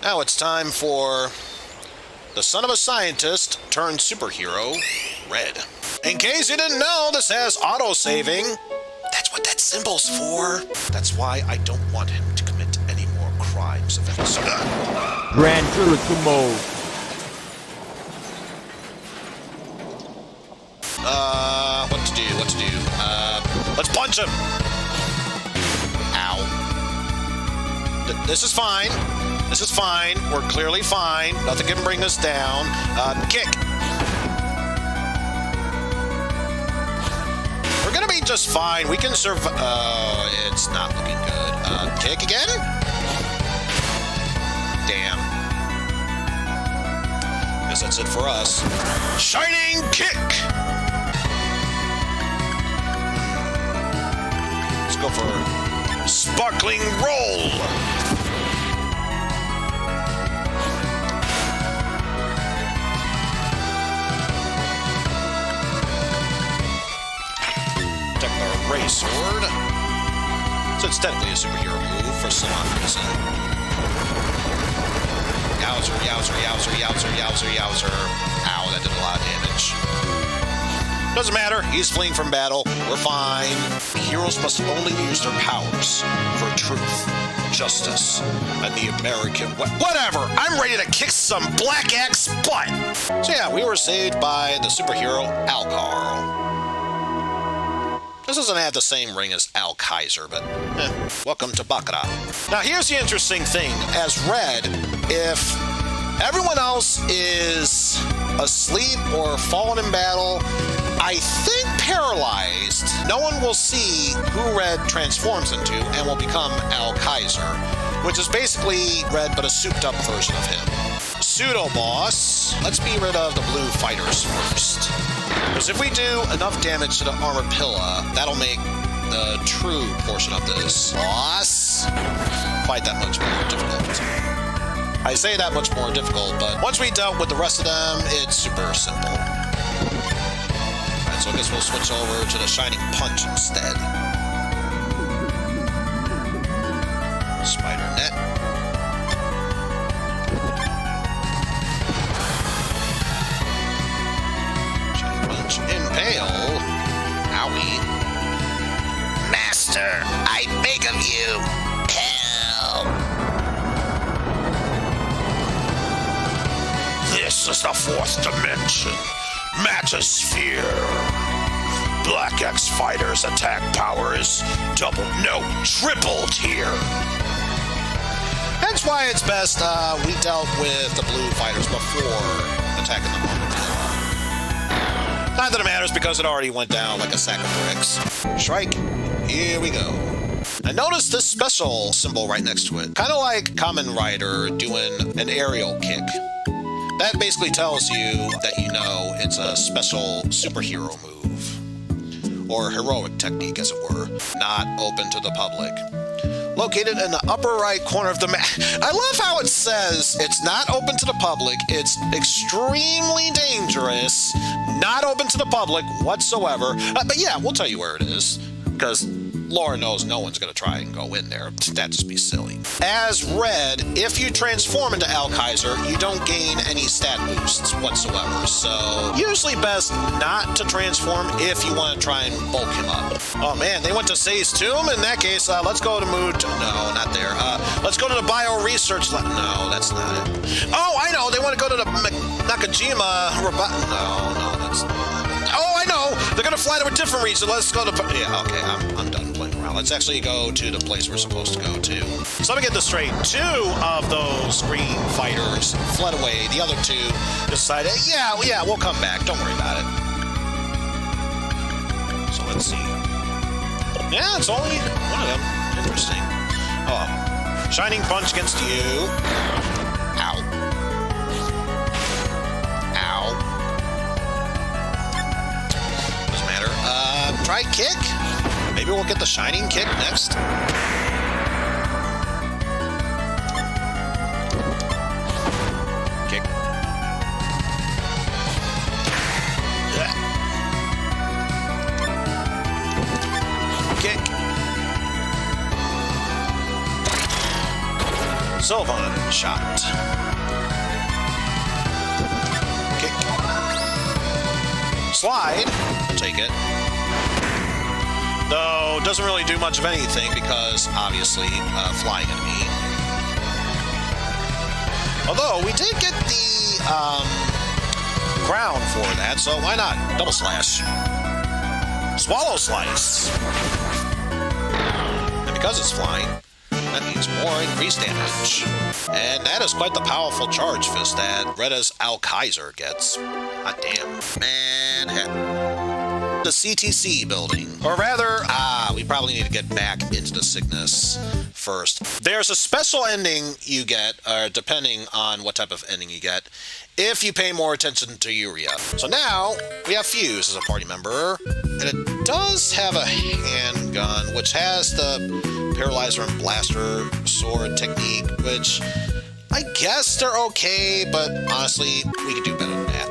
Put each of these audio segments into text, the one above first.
Now it's time for the son of a scientist turned superhero, Red. In case you didn't know, this has auto-saving. That's what that symbol's for. That's why I don't want him to commit any more crimes of any sort. Grand Turismo. What to do? Let's punch him. Ow. This is fine. This is fine. We're clearly fine. Nothing can bring us down. Kick. We're gonna be just fine. We can survive. It's not looking good. Kick again? Damn. Guess that's it for us. Shining kick! Let's go for sparkling roll! Ray sword. So it's technically a superhero move for some odd reason. Yowzer, yowzer, yowzer, yowzer, yowzer, yowzer. Ow, that did a lot of damage. Doesn't matter, he's fleeing from battle. We're fine. Heroes must only use their powers for truth, justice, and the American way. Whatever, I'm ready to kick some Black Axe butt. So yeah, we were saved by the superhero Alcar. This doesn't have the same ring as Al Kaiser, but welcome to Baccarat. Now here's the interesting thing. As Red, if everyone else is asleep or fallen in battle, I think paralyzed, no one will see who Red transforms into and will become Al Kaiser, which is basically Red but a souped up version of him. Pseudo boss. Let's be rid of the blue fighters first. Because if we do enough damage to the armored pillar, that'll make the true portion of this boss fight that much more difficult. I say that much more difficult, but once we dealt with the rest of them, it's super simple. Alright, so I guess we'll switch over to the Shining Punch instead. Spider Net. Impale. Owie. Master, I beg of you, help. This is the fourth dimension. Matosphere. Black X Fighters' attack power is double, no, triple tier. That's why it's best we dealt with the blue fighters before attacking the armored pillar. Not that it matters because it already went down like a sack of bricks. Strike. Here we go. And notice this special symbol right next to it. Kind of like Kamen Rider doing an aerial kick. That basically tells you that you know it's a special superhero move. Or heroic technique, as it were. Not open to the public. Located in the upper right corner of the map. I love how it says it's not open to the public, it's extremely dangerous, not open to the public whatsoever. But yeah, we'll tell you where it is, because Laura knows no one's going to try and go in there. That'd just be silly. As Red, if you transform into Al Kaiser, you don't gain any stat boosts whatsoever. So usually best not to transform if you want to try and bulk him up. Oh man, they went to Sei's tomb? In that case, let's go to Mood. No, not there. Let's go to the Bio Research Lab. No, that's not it. Oh, I know. They want to go to the Nakajima. No, that's not. Oh, I know. They're going to fly to a different region. Let's go to... Yeah, okay, I'm done playing around. Let's actually go to the place we're supposed to go to. So let me get this straight. 2 of those green fighters fled away. The other 2 decided, yeah, we'll come back. Don't worry about it. So let's see. Yeah, it's only one of them. Interesting. Oh, Shining Punch against you. Ow. Doesn't matter. Try kick. Maybe we'll get the Shining Kick next. Kick. Kick. Sylvan shot. slide. We'll take it. Though, doesn't really do much of anything because, obviously, flying enemy. Although, we did get the crown for that, so why not? Double slash. Swallow slice. And because it's flying, that means more increased damage. And that is quite the powerful charge fist that Reda's Alkaiser gets. God damn. Manhattan. The CTC building. Or rather, we probably need to get back into the Cygnus first. There's a special ending you get, depending on what type of ending you get, if you pay more attention to Uria. So now, we have Fuse as a party member, and it does have a handgun, which has the Paralyzer and Blaster sword technique, which I guess they're okay, but honestly, we could do better than that.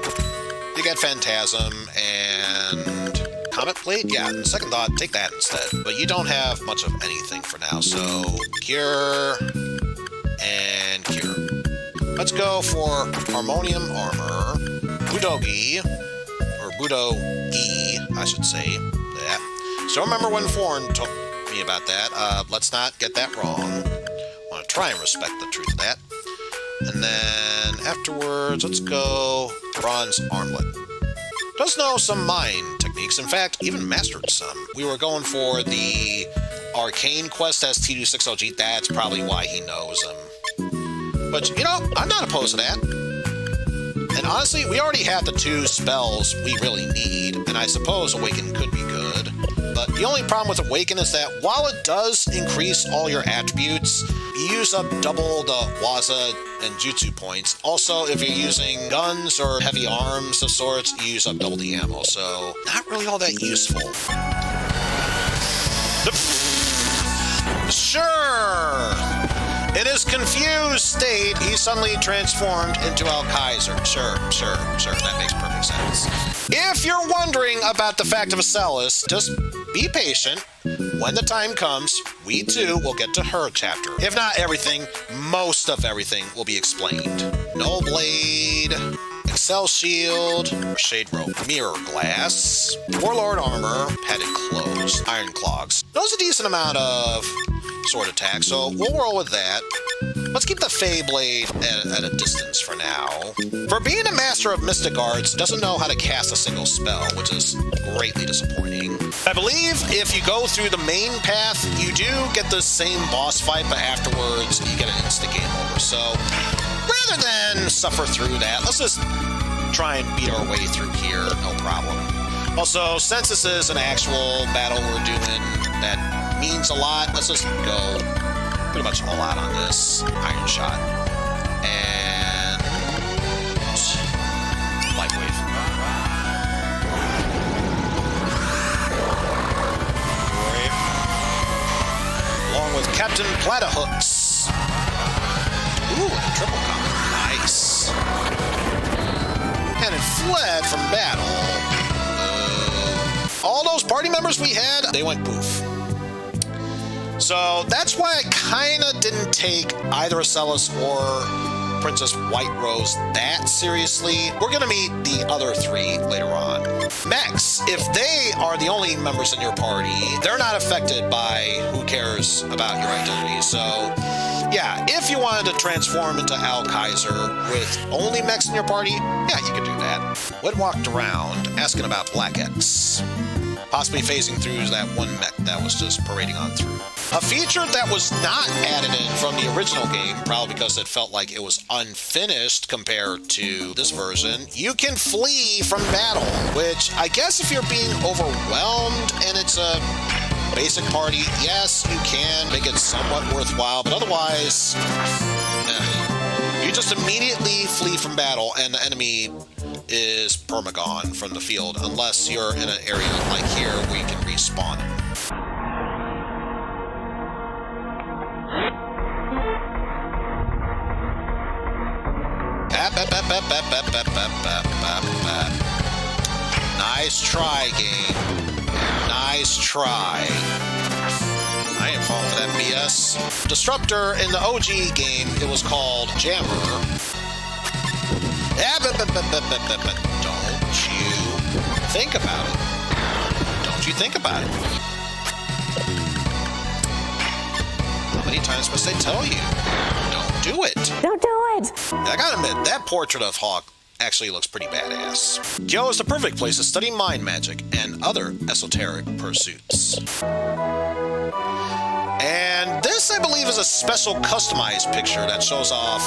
You get Phantasm and Comet Plate? Yeah, in second thought, take that instead. But you don't have much of anything for now, so Cure and Cure. Let's go for Harmonium Armor, Budogi, or Budo-E, I should say. Yeah. So remember when Forn told me about that. Let's not get that wrong. I want to try and respect the truth of that. And then afterwards, let's go Bronze Armlet. Does know some mine techniques. In fact, even mastered some. We were going for the Arcane quest as T260G. That's probably why he knows them. But, you know, I'm not opposed to that. And honestly, we already have the 2 spells we really need. And I suppose Awaken could be good. But the only problem with Awaken is that while it does increase all your attributes, you use up double the Waza and Jutsu points. Also, if you're using guns or heavy arms of sorts, you use up double the ammo. So, not really all that useful. Sure! In his confused state, he suddenly transformed into Alkaiser. Sure. That makes perfect sense. If you're wondering about the fact of Acellus, just be patient. When the time comes, we too will get to her chapter. If not everything, most of everything will be explained. Null Blade, Excel Shield, Shade Rope, Mirror Glass, Warlord Armor, Padded Clothes, Iron Clogs. Those are a decent amount of sword attack, so we'll roll with that. Let's keep the Fey Blade at a distance for now. For being a master of mystic arts, doesn't know how to cast a single spell, which is greatly disappointing. I believe if you go through the main path, you do get the same boss fight, but afterwards you get an instant game over. So rather than suffer through that, let's just try and beat our way through here, no problem. Also, since this is an actual battle we're doing that means a lot, let's just go pretty much all out on this Iron Shot. And Light Wave. Great. Along with Captain Platahooks. Ooh, and a triple combo. Nice. And it fled from battle. All those party members we had, they went poof. So that's why I kind of didn't take either Acellus or Princess White Rose that seriously. We're going to meet the other 3 later on. Mechs, if they are the only members in your party, they're not affected by who cares about your identity. So, yeah, if you wanted to transform into Alkaiser with only mechs in your party, yeah, you could do that. Wood walked around asking about Black X. Possibly phasing through that one mech that was just parading on through. A feature that was not added in from the original game, probably because it felt like it was unfinished compared to this version, you can flee from battle, which I guess if you're being overwhelmed and it's a basic party, yes, you can make it somewhat worthwhile, but otherwise, you just immediately flee from battle and the enemy is permagone from the field, unless you're in an area like here where you can respawn them. Nice try, game. Nice try. I ain't falling for that BS. Disruptor in the OG game, it was called Jammer. Don't you Think about it. Don't you think about it? How many times must they tell you? Don't do it. Don't do it! I gotta admit, that portrait of Hawk actually looks pretty badass. Kyo is the perfect place to study mind magic and other esoteric pursuits. And this, I believe, is a special customized picture that shows off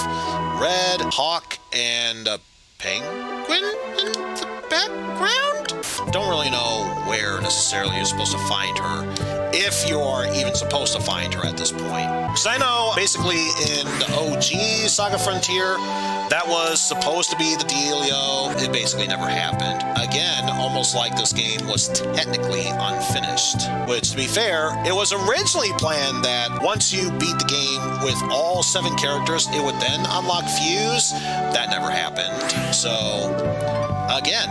Red, Hawk, and a penguin in the background? Don't really know where necessarily you're supposed to find her, if you are even supposed to find her at this point. Because I know, basically, in the OG SaGa Frontier, that was supposed to be the dealio. It basically never happened. Again, almost like this game was technically unfinished. Which, to be fair, it was originally planned that once you beat the game with all 7 characters, it would then unlock Fuse. That never happened. So, again,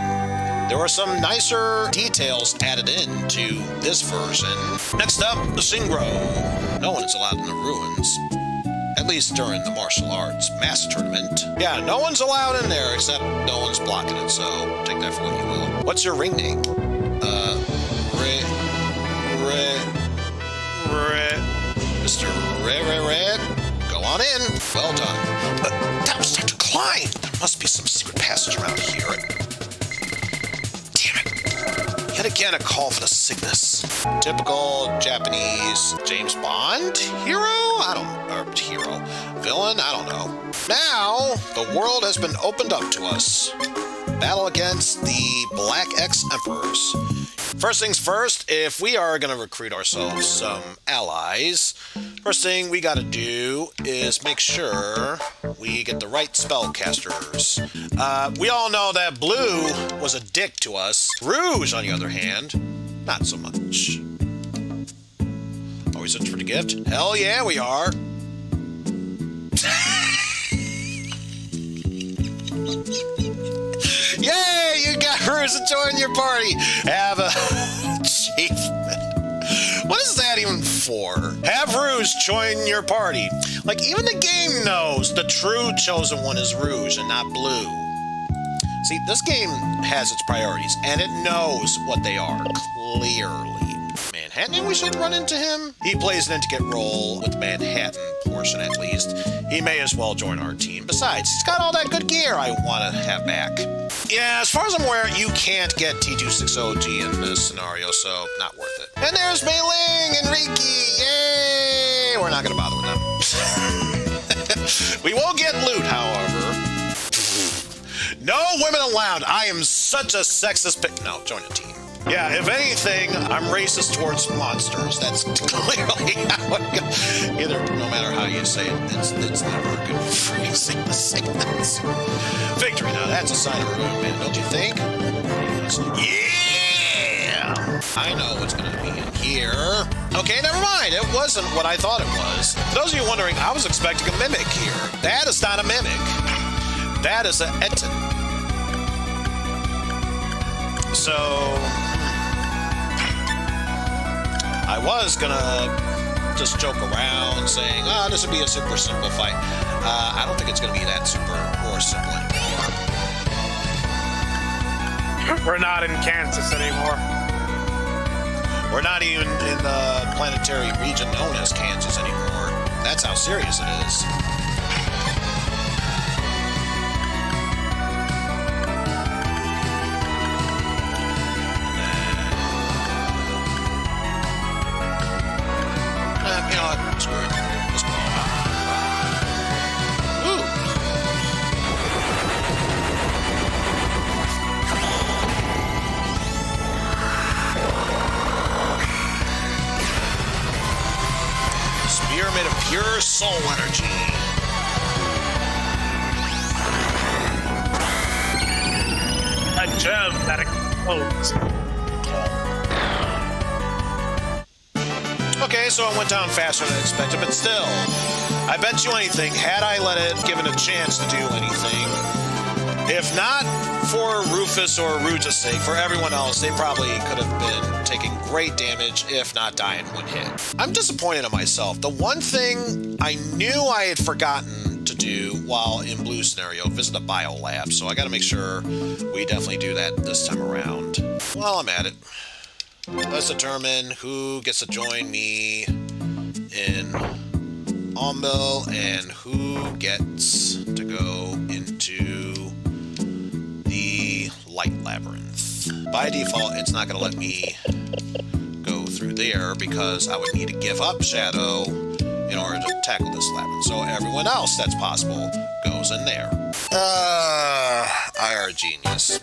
there were some nicer details added in to this version. Next up, the Synchro. No one is allowed in the ruins. At least during the martial arts master tournament. Yeah, no one's allowed in there except no one's blocking it, so take that for what you will. What's your ring name? Mr. Red. Go on in. Well done. That was Dr. Klein. There must be some secret passage around here. Damn it. Yet again, a call for the Cygnus. Typical Japanese James Bond hero? Hero. Villain? I don't know. Now, the world has been opened up to us. Battle against the Black X Emperors. First things first, if we are going to recruit ourselves some allies, first thing we got to do is make sure we get the right spellcasters. We all know that Blue was a dick to us. Rouge, on the other hand, not so much. Are we searching for the gift? Hell yeah, we are. Yay, you got Rouge to join your party. Have a achievement. What is that even for? Have Rouge join your party. Like, even the game knows the true chosen one is Rouge and not Blue. See, this game has its priorities, and it knows what they are, clearly. Manhattan, we should run into him? He plays an intricate role with the Manhattan portion, at least. He may as well join our team. Besides, he's got all that good gear I want to have back. Yeah, as far as I'm aware, you can't get T260G in this scenario, so not worth it. And there's Mei Ling and Riki! Yay! We're not going to bother with them. We will get loot, however. No women allowed. I am such a sexist pick. No, join a team. Yeah, if anything, I'm racist towards monsters. That's clearly how it goes. Either, no matter how you say it, it's never a good phrasing to say that. Victory, now that's a sign of a good man, don't you think? Yeah! I know what's going to be in here. Okay, never mind. It wasn't what I thought it was. For those of you wondering, I was expecting a mimic here. That is not a mimic. That is an Eton. So, I was gonna just joke around saying, this would be a super simple fight. I don't think it's gonna be that super or simple anymore. We're not in Kansas anymore. We're not even in the planetary region known as Kansas anymore. That's how serious it is. You know what? Screw it. Let's go. Ooh. Spear made of pure soul energy. A gem that explodes. Okay, so it went down faster than expected, but still, I bet you anything, had I let it given a chance to do anything, if not for Rufus or Rouge's sake, for everyone else, they probably could have been taking great damage, if not dying one hit. I'm disappointed in myself. The one thing I knew I had forgotten to do while in blue scenario, visit a biolab. So I got to make sure we definitely do that this time around. While I'm at it, let's determine who gets to join me in Ombil and who gets to go into the Light Labyrinth. By default, it's not going to let me go through there because I would need to give up Shadow in order to tackle this labyrinth. So everyone else that's possible goes in there. IR genius.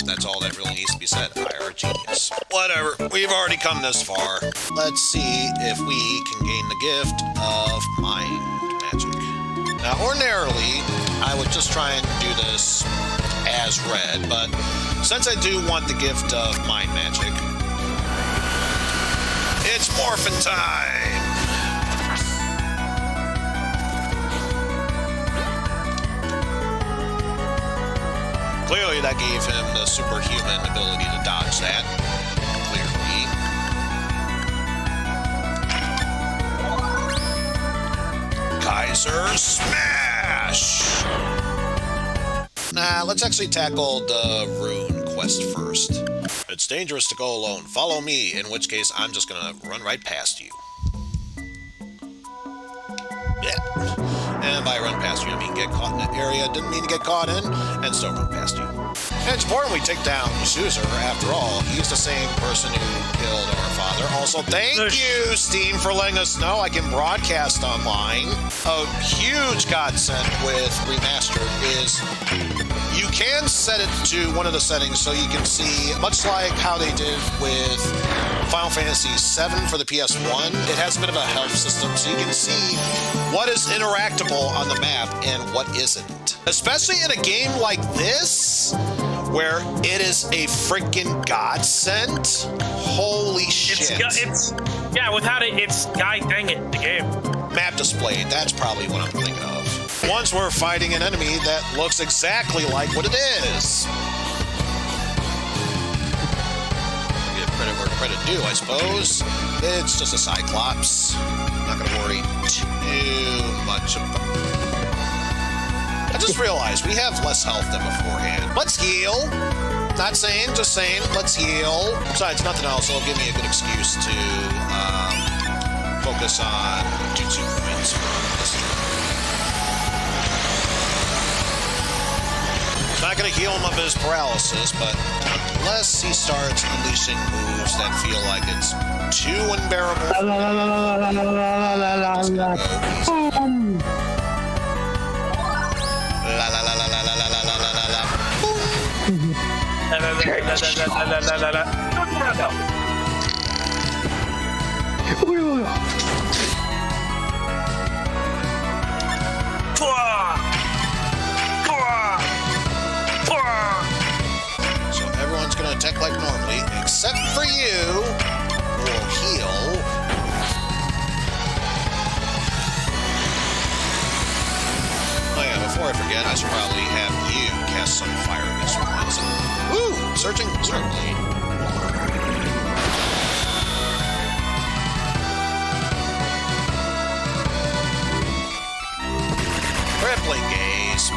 That's all that really needs to be said. IR genius. Whatever. We've already come this far. Let's see if we can gain the gift of Mind Magic. Now, ordinarily, I would just try and do this as red, but since I do want the gift of Mind Magic, it's morphin' time! Clearly that gave him the superhuman ability to dodge that. Clearly. Kaiser Smash! Nah, let's actually tackle the rune quest first. It's dangerous to go alone. Follow me, in which case I'm just gonna run right past you. Yeah. And by run past you, I mean get caught in an area didn't mean to get caught in, and still run past you. And it's important we take down Zuzer. After all, he's the same person who killed our father. Also, thank you, Steam, for letting us know I can broadcast online. A huge godsend with Remastered is you can set it to one of the settings so you can see, much like how they did with Final Fantasy VII for the PS1, it has a bit of a health system so you can see what is interactable on the map and what isn't. Especially in a game like this, where it is a freaking godsend. Holy shit. Without it, it's god dang it, the game. Map display, that's probably what I'm thinking of. Once we're fighting an enemy that looks exactly like what it is. Give credit where credit due, I suppose. It's just a Cyclops. Not gonna worry too much about it. I just realized we have less health than beforehand. Let's heal. Not saying, just saying, let's heal. Besides, nothing else, it'll give me a good excuse to focus on jutsu points for this turn. Not going to heal him of his paralysis, but unless he starts unleashing moves that feel like it's too unbearable. Let's go easy. La la la la la la la la la la la. So everyone's gonna attack like normally, except for you, who will heal. Before I forget, I should probably have you cast some fire this once. Woo! Searching Blade. Crippling Gaze.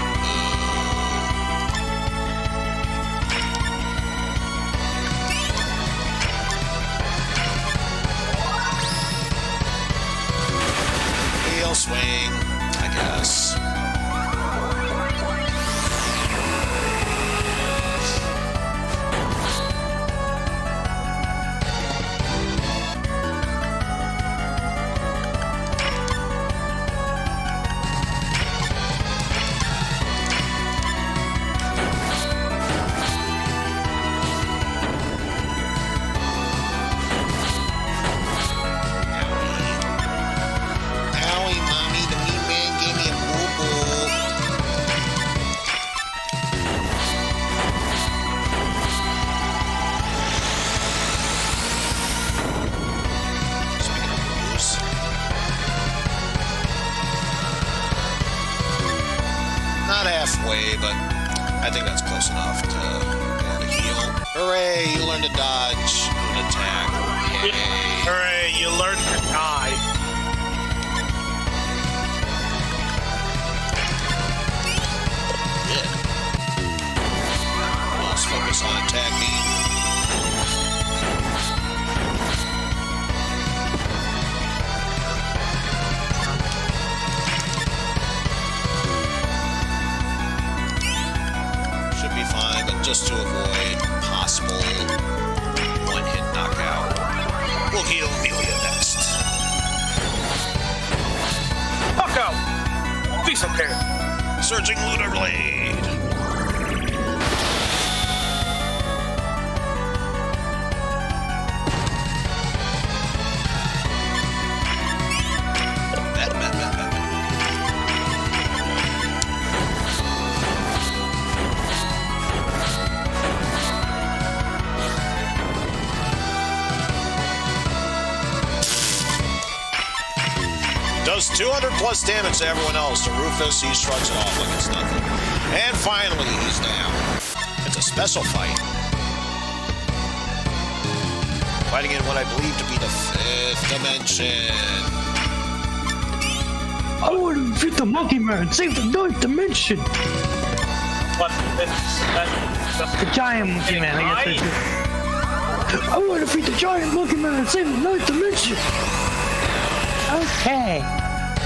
Heel swing, I guess. Halfway, but I think that's close enough to learn to heal. Hooray, you learned to dodge and attack. Yay. Hooray, you learned to die. Yeah. Let's focus on attacking. Should be fine, but just to avoid possible one-hit knockout, we'll heal Amelia next. Fuck out! Please don't care. Surging Lunar Blade. Does 200 plus damage to everyone else. To Rufus, he shrugs it off like it's nothing. And finally, he's down. It's a special fight. Fighting in what I believe to be the 5th dimension. I want to defeat the monkey man, save the 9th dimension. What? The giant monkey man, I guess. I want to defeat the giant monkey man and save the 9th dimension. Okay.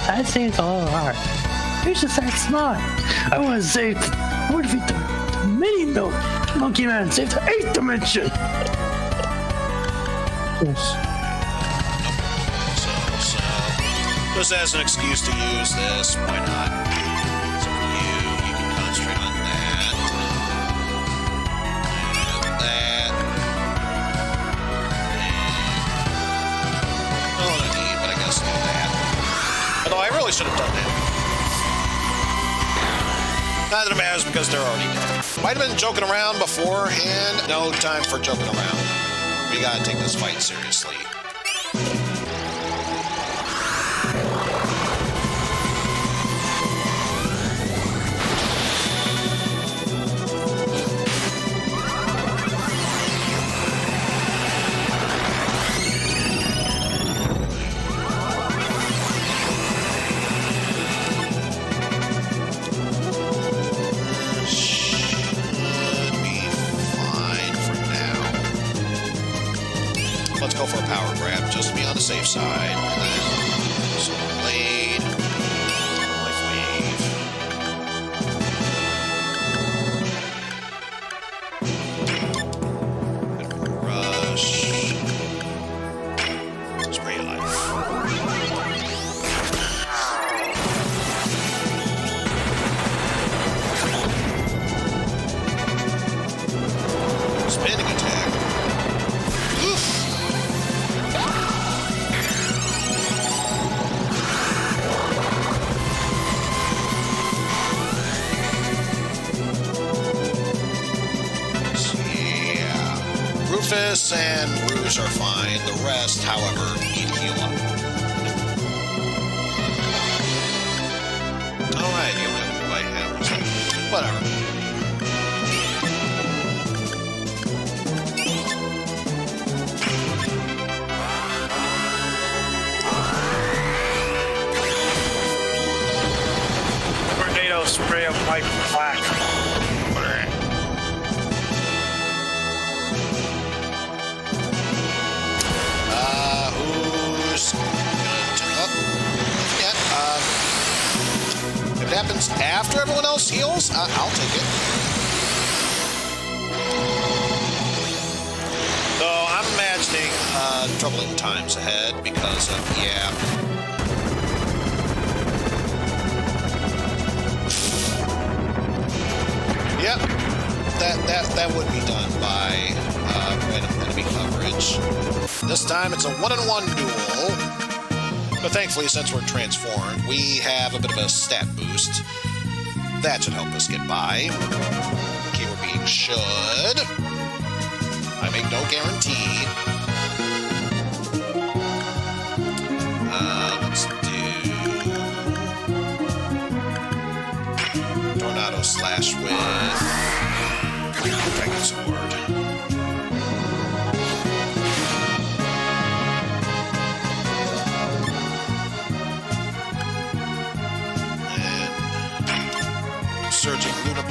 That seems a little hard. You should start smart. I want to defeat the mini monkey man and save the 8th dimension. Yes. So, just as an excuse to use this, why not? So for you can concentrate on that. And that. And... oh, no need, but I guess do that. Although I really should have done that. Not that it matters because they're already dead. Might have been joking around beforehand. No time for joking around. We gotta take this fight seriously. Go for a power grab just to be on the safe side. So blade, life wave, rush, spray of life. Spinning attack. Oof. Rufus and Rouge are fine. The rest, however, need to heal up. Alright, you only have the right hand. Whatever. Tornado spray of white and black. If it happens after everyone else heals, I'll take it. Though I'm imagining troubling times ahead because of, yeah. Yep, that would be done by random enemy coverage. This time it's a one-on-one duel. But thankfully, since we're transformed, we have a bit of a stat boost. That should help us get by. Keyword being should. I make no guarantee. Let's do... Tornado slash with... Dragon Sword.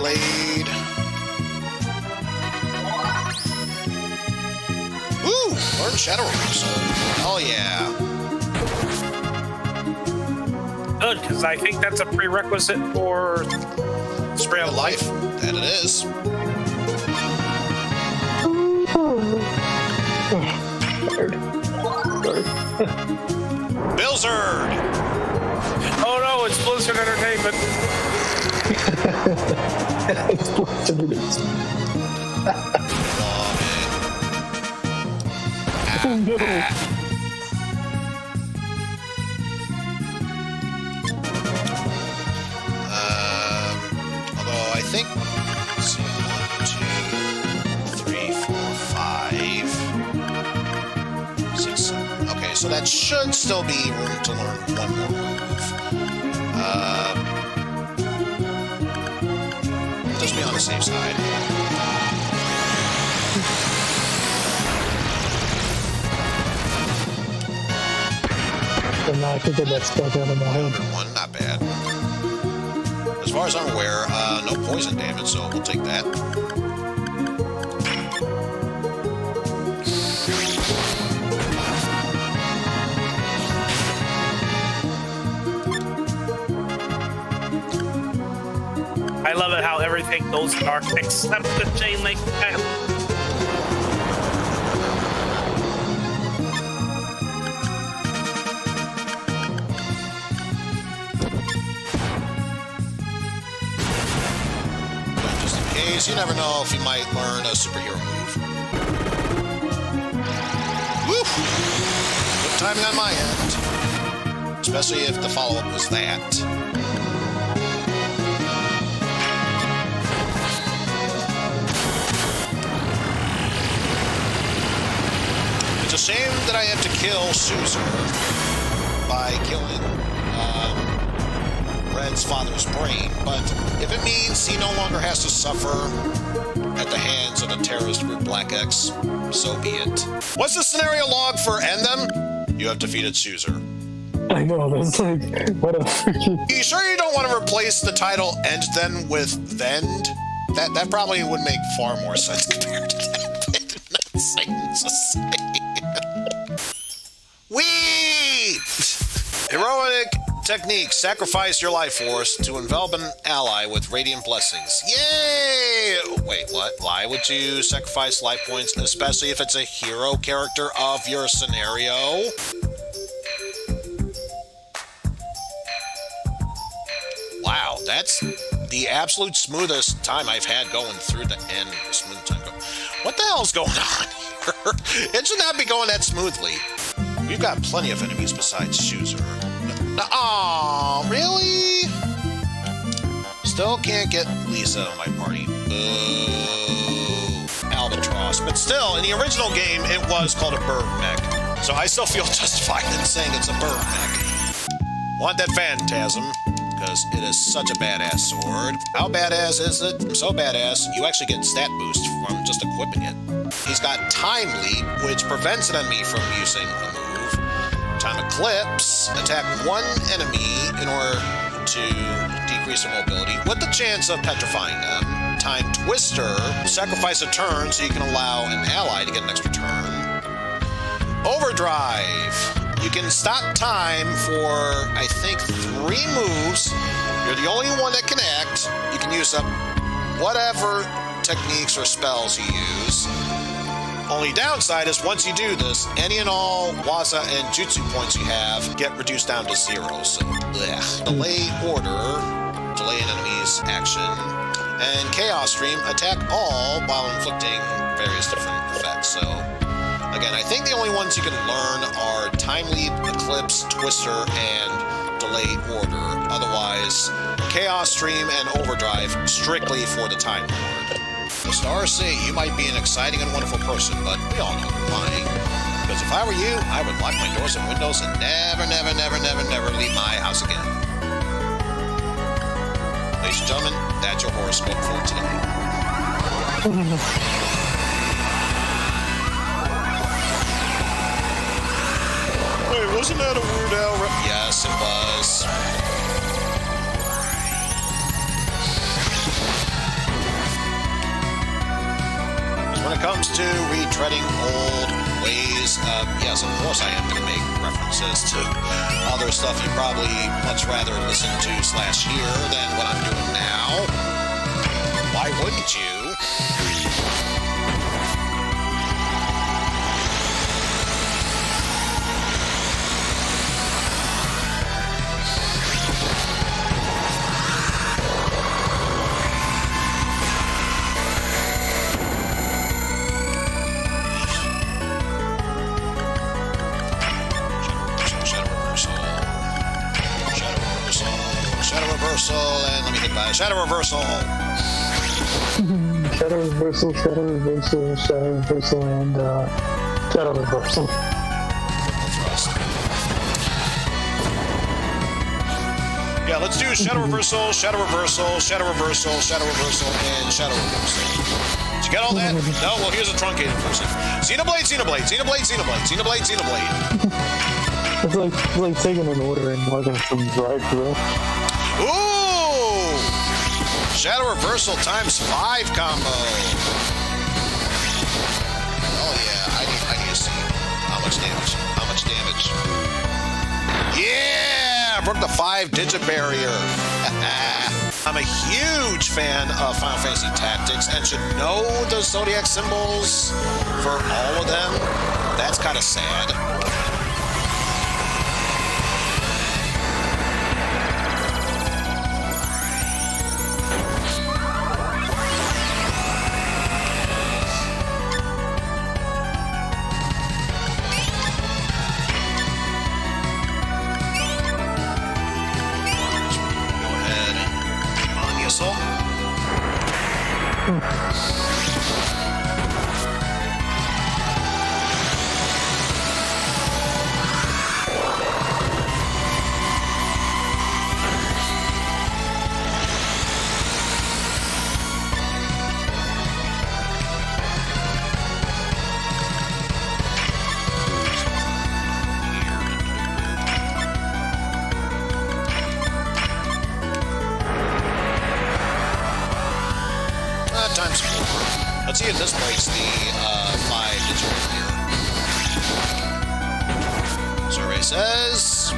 Blade. Ooh, learn Shadow Reversal. Oh yeah. Good, because I think that's a prerequisite for Spray of Life. That it is. Blizzard! Oh no, it's Blizzard Entertainment. Although I think, let's see, 1, 2, 3, 4, 5, 6, 7. Okay, so that should still be room to learn one more move. Just be on the safe side. And now I think that's still down in my head. One, not bad. As far as I'm aware, no poison damage, so we'll take that. I love it how everything goes dark except the chain link path. Just in case, you never know if you might learn a superhero move. Woo! Good timing on my end. Especially if the follow-up was that. It's a shame that I have to kill SaGa by killing Red's father's brain, but if it means he no longer has to suffer at the hands of a terrorist group Black X, so be it. What's the scenario log for End Them? You have defeated SaGa. I know, that's like, what a freaking... You sure you don't want to replace the title End Then with Vend? That probably would make far more sense compared to that. They did not say it's the same. Wheat! Heroic technique. Sacrifice your life force to envelop an ally with radiant blessings. Yay! Wait, what? Why would you sacrifice life points, especially if it's a hero character of your scenario? Wow, that's the absolute smoothest time I've had going through the end. Smooth time. What the hell's going on here? It should not be going that smoothly. We've got plenty of enemies besides SaGa. Aw, really? Still can't get Lisa in my party. Boo. Albatross. But still, in the original game, it was called a bird mech. So I still feel justified in saying it's a bird mech. Want that Phantasm, because it is such a badass sword. How badass is it? So badass, you actually get stat boost from just equipping it. He's got Time Leap, which prevents an enemy from using a move. Time Eclipse, attack one enemy in order to decrease their mobility, with the chance of petrifying them. Time Twister, sacrifice a turn so you can allow an ally to get an extra turn. Overdrive, you can stop time for, I think, 3 moves. You're the only one that can act. You can use up whatever techniques or spells you use. Only downside is once you do this, any and all Waza and Jutsu points you have get reduced down to 0. So, blech. Delay order, delay an enemy's action, and Chaos Stream, attack all while inflicting various different effects. So, again, I think the only ones you can learn are Time Leap, Eclipse, Twister, and Delay Order. Otherwise, Chaos Stream and Overdrive strictly for the Time Lord. The stars say you might be an exciting and wonderful person, but we all know you're lying. Because if I were you, I would lock my doors and windows and never leave my house again. Ladies and gentlemen, that's your horoscope for today. Wait, wasn't that a Weird Al? Yes, it was. treading old ways. Yes, of course I am going to make references to other stuff you probably much rather listen to / hear than what I'm doing now. Why wouldn't you? And let me hit by Shadow Reversal. Shadow Reversal, Shadow Reversal, Shadow Reversal, and Shadow Reversal. Yeah, let's do Shadow Reversal, Shadow Reversal, Shadow Reversal, Shadow Reversal, and Shadow Reversal. Did you get all that? No? Well, here's a truncated version. Xenoblade, Xenoblade, Xenoblade, Xenoblade, Xenoblade, Xenoblade. It's like taking an order and working from drive-thru. Ooh! Shadow Reversal ×5 combo. Oh yeah, I need to see how much damage. How much damage? Yeah! Broke the 5-digit barrier. I'm a huge fan of Final Fantasy Tactics and should know the zodiac symbols for all of them. That's kind of sad. ×4. Let's see if this breaks the 5-digit barrier. Survey says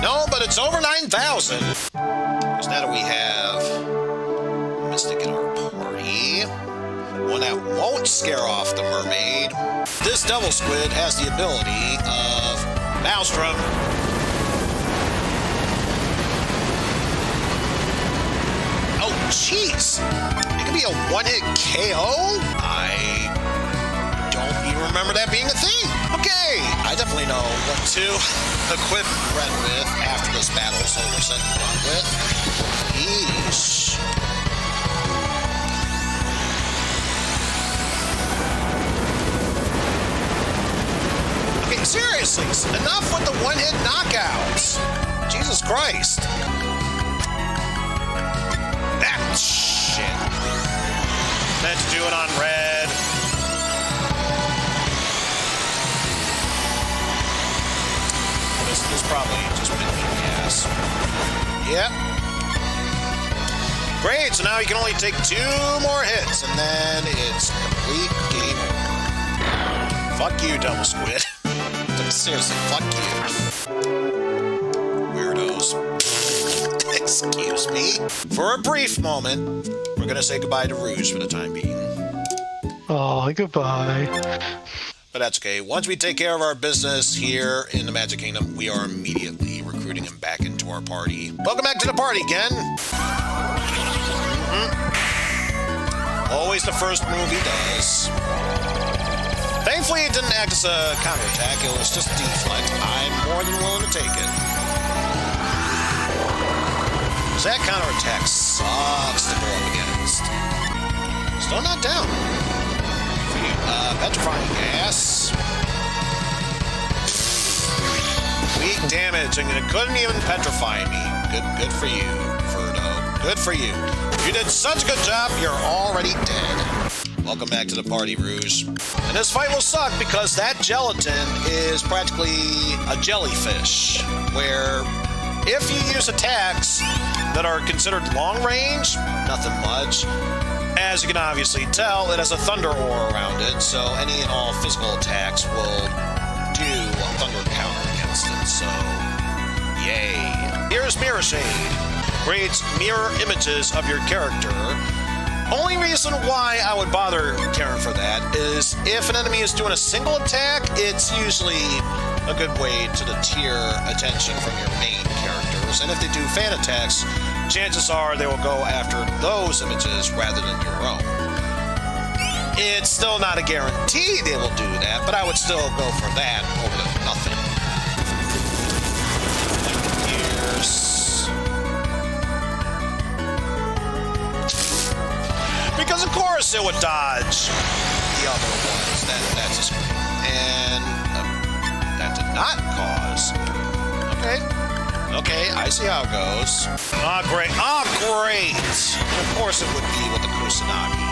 no, but it's over 9,000. Because now that we have Mystic in our party, one that won't scare off the mermaid, this Devil Squid has the ability of Maelstrom. Oh, jeez. It could be a one-hit KO? I don't even remember that being a thing. Okay, I definitely know what to equip Red with after this battle is over, set and done with. Yeesh. Okay, seriously, enough with the one-hit knockouts. Jesus Christ. That shit. Let's do it on red. This probably just been gas. Yep. Great, so now you can only take 2 more hits, and then it's complete game over. Fuck you, Double Squid. Seriously, fuck you. Weirdos. Excuse me. For a brief moment, we're gonna say goodbye to Rouge for the time being. Oh, goodbye. But that's okay. Once we take care of our business here in the Magic Kingdom, we are immediately recruiting him back into our party. Welcome back to the party, Ken. Always the first move he does. Thankfully, it didn't act as a counterattack. It was just a deflect. I'm more than willing to take it. That counterattack sucks to go up against. Still not down. Petrifying gas. Weak damage, and it couldn't even petrify me. Good for you, Verdo. Good for you. You did such a good job, you're already dead. Welcome back to the party, Rouge. And this fight will suck because that gelatin is practically a jellyfish, where If you use attacks that are considered long range, nothing much. As you can obviously tell, it has a thunder aura around it, so any and all physical attacks will do a thunder counter against it, so yay. Here's Mirror Shade. Creates mirror images of your character. Only reason why I would bother caring for that is if an enemy is doing a single attack, it's usually a good way to deter attention from your main characters, and if they do fan attacks, chances are they will go after those images rather than your own. It's still not a guarantee they will do that, but I would still go for that over the nothing. Here's... Because of course it would dodge the other ones. That's a screen. And that did not cause... Okay, I see how it goes. Ah, great. Ah, great! Of course it would be with the Kusanagi.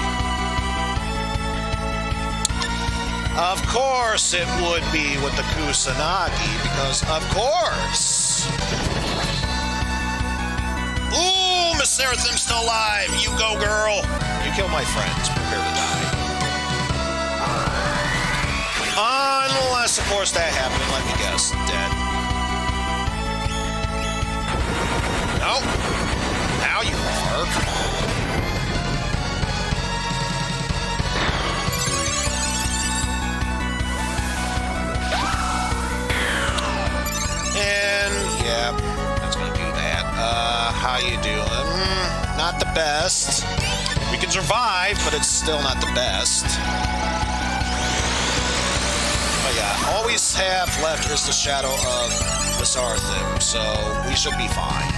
Of course it would be with the Kusanagi, because of course. Ooh, Miss Seraphim's still alive. You go, girl. You kill my friends. Prepare to die. Unless, of course, that happened. Let me guess. Dead. No. Now you are. And, yeah, that's going to do that. How you doing? Not the best. We can survive, but it's still not the best. But yeah, all we have left is the shadow of the Sarathim, so we should be fine.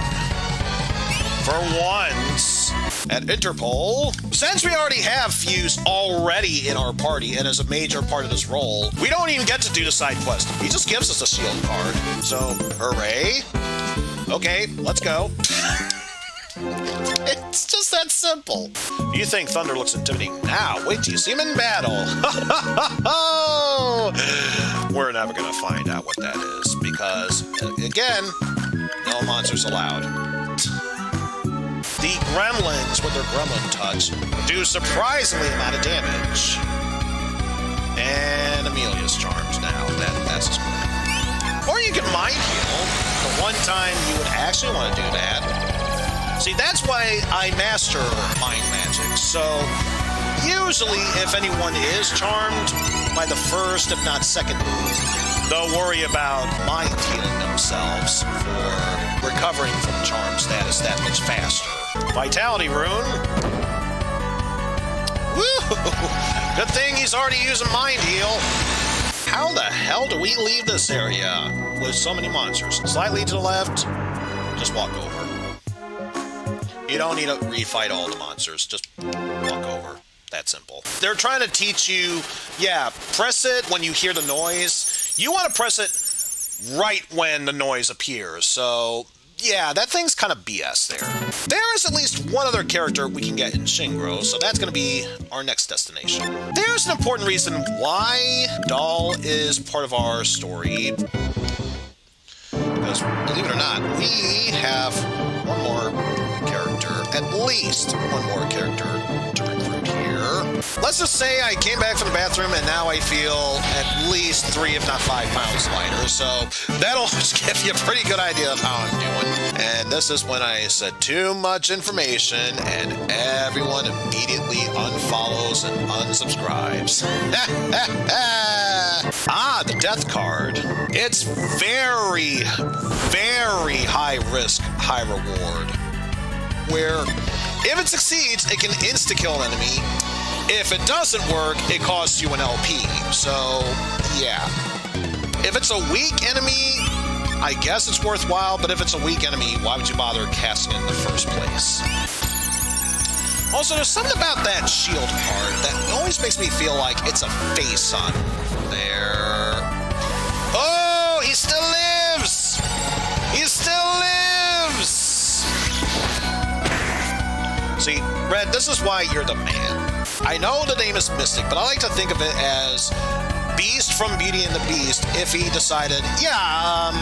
For once, at Interpol, since we already have Fuse already in our party and as a major part of this role, we don't even get to do the side quest. He just gives us a shield card. So, hooray. Okay, let's go. It's just that simple. You think Thunder looks intimidating now? Wait till you see him in battle. We're never going to find out what that is because, again, no monsters allowed. The gremlins, with their gremlin touch, do surprisingly amount of damage. And Amelia's charms now. That's just cool. Or you can mind heal. The one time you would actually want to do that. See, that's why I master mind magic. So, usually, if anyone is charmed by the first, if not second move, they'll worry about mind healing themselves for recovering from charm status that much faster. Vitality rune. Woo! Good thing he's already using mind heal. How the hell do we leave this area with so many monsters? Slightly to the left, just walk over. You don't need to refight all the monsters, just walk over. That simple. They're trying to teach you, yeah, press it when you hear the noise. You want to press it right when the noise appears, so... yeah, that thing's kind of BS there. There is at least one other character we can get in Shingro, so that's going to be our next destination. There's an important reason why Doll is part of our story. Because, believe it or not, we have one more character, at least one more character to recruit here. Let's just say I came back from the bathroom and now I feel at least 3, if not 5 pounds lighter. So that'll just give you a pretty good idea of how I'm doing. And this is when I said too much information and everyone immediately unfollows and unsubscribes. Ah, the death card. It's very, very high risk, high reward. Where if it succeeds, it can insta-kill an enemy. If it doesn't work, it costs you an LP. So, yeah. If it's a weak enemy, I guess it's worthwhile, but if it's a weak enemy, why would you bother casting it in the first place? Also, there's something about that shield card that always makes me feel like it's a face on there. Oh, he still lives! He still lives! See, Red, this is why you're the man. I know the name is Mystic, but I like to think of it as Beast from Beauty and the Beast if he decided, yeah,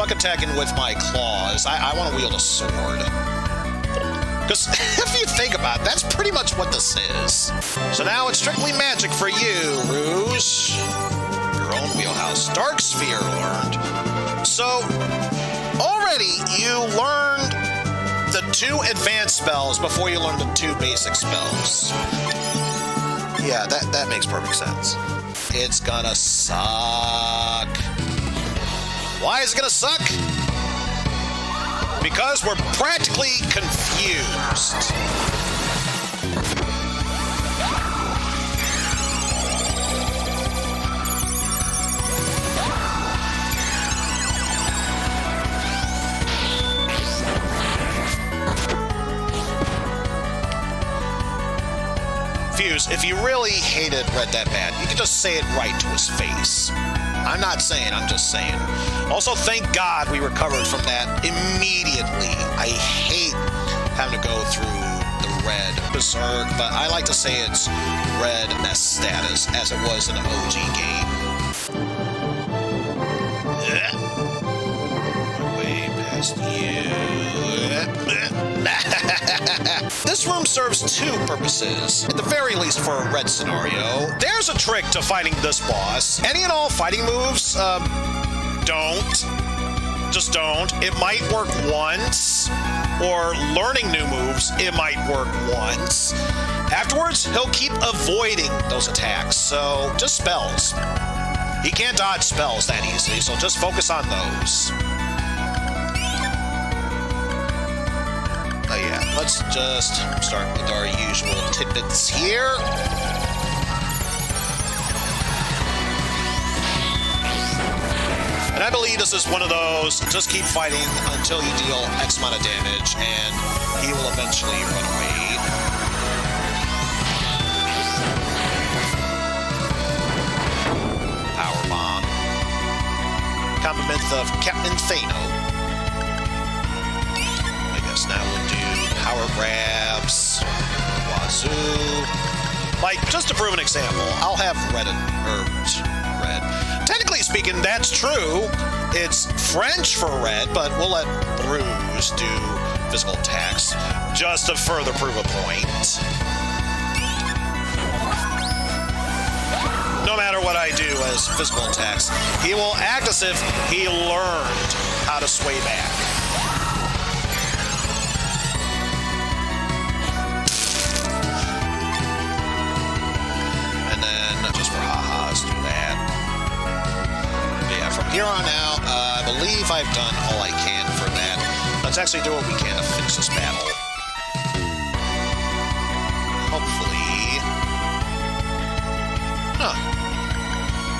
fuck attacking with my claws. I want to wield a sword. Because if you think about it, that's pretty much what this is. So now it's strictly magic for you, Rouge. Your own wheelhouse. Dark Sphere learned. So, already you learned the 2 advanced spells before you learned the 2 basic spells. Yeah, that makes perfect sense. It's gonna suck. Why is it gonna suck? Because we're practically confused. If you really hated Red that bad, you could just say it right to his face. I'm not saying, I'm just saying. Also, thank God we recovered from that immediately. I hate having to go through the Red Berserk, but I like to say it's Red S status, as it was in the OG game. Way past you. This room serves 2 purposes, at the very least for a Red scenario. There's a trick to fighting this boss. Any and all fighting moves, don't. Just don't. It might work once, or learning new moves, it might work once. Afterwards, he'll keep avoiding those attacks, so just spells. He can't dodge spells that easily, so just focus on those. Yeah, let's just start with our usual tidbits here. And I believe this is one of those, just keep fighting until you deal X amount of damage, and he will eventually run away. Power Bomb. Compliment of Captain Thano. Now we'll do power grabs, wazoo. Like, just to prove an example, I'll have red. Technically speaking, that's true. It's French for red, but we'll let Bruce do physical attacks just to further prove a point. No matter what I do as physical attacks, he will act as if he learned how to sway back. Here on out, I believe I've done all I can for that. Let's actually do what we can to finish this battle. Hopefully. Huh.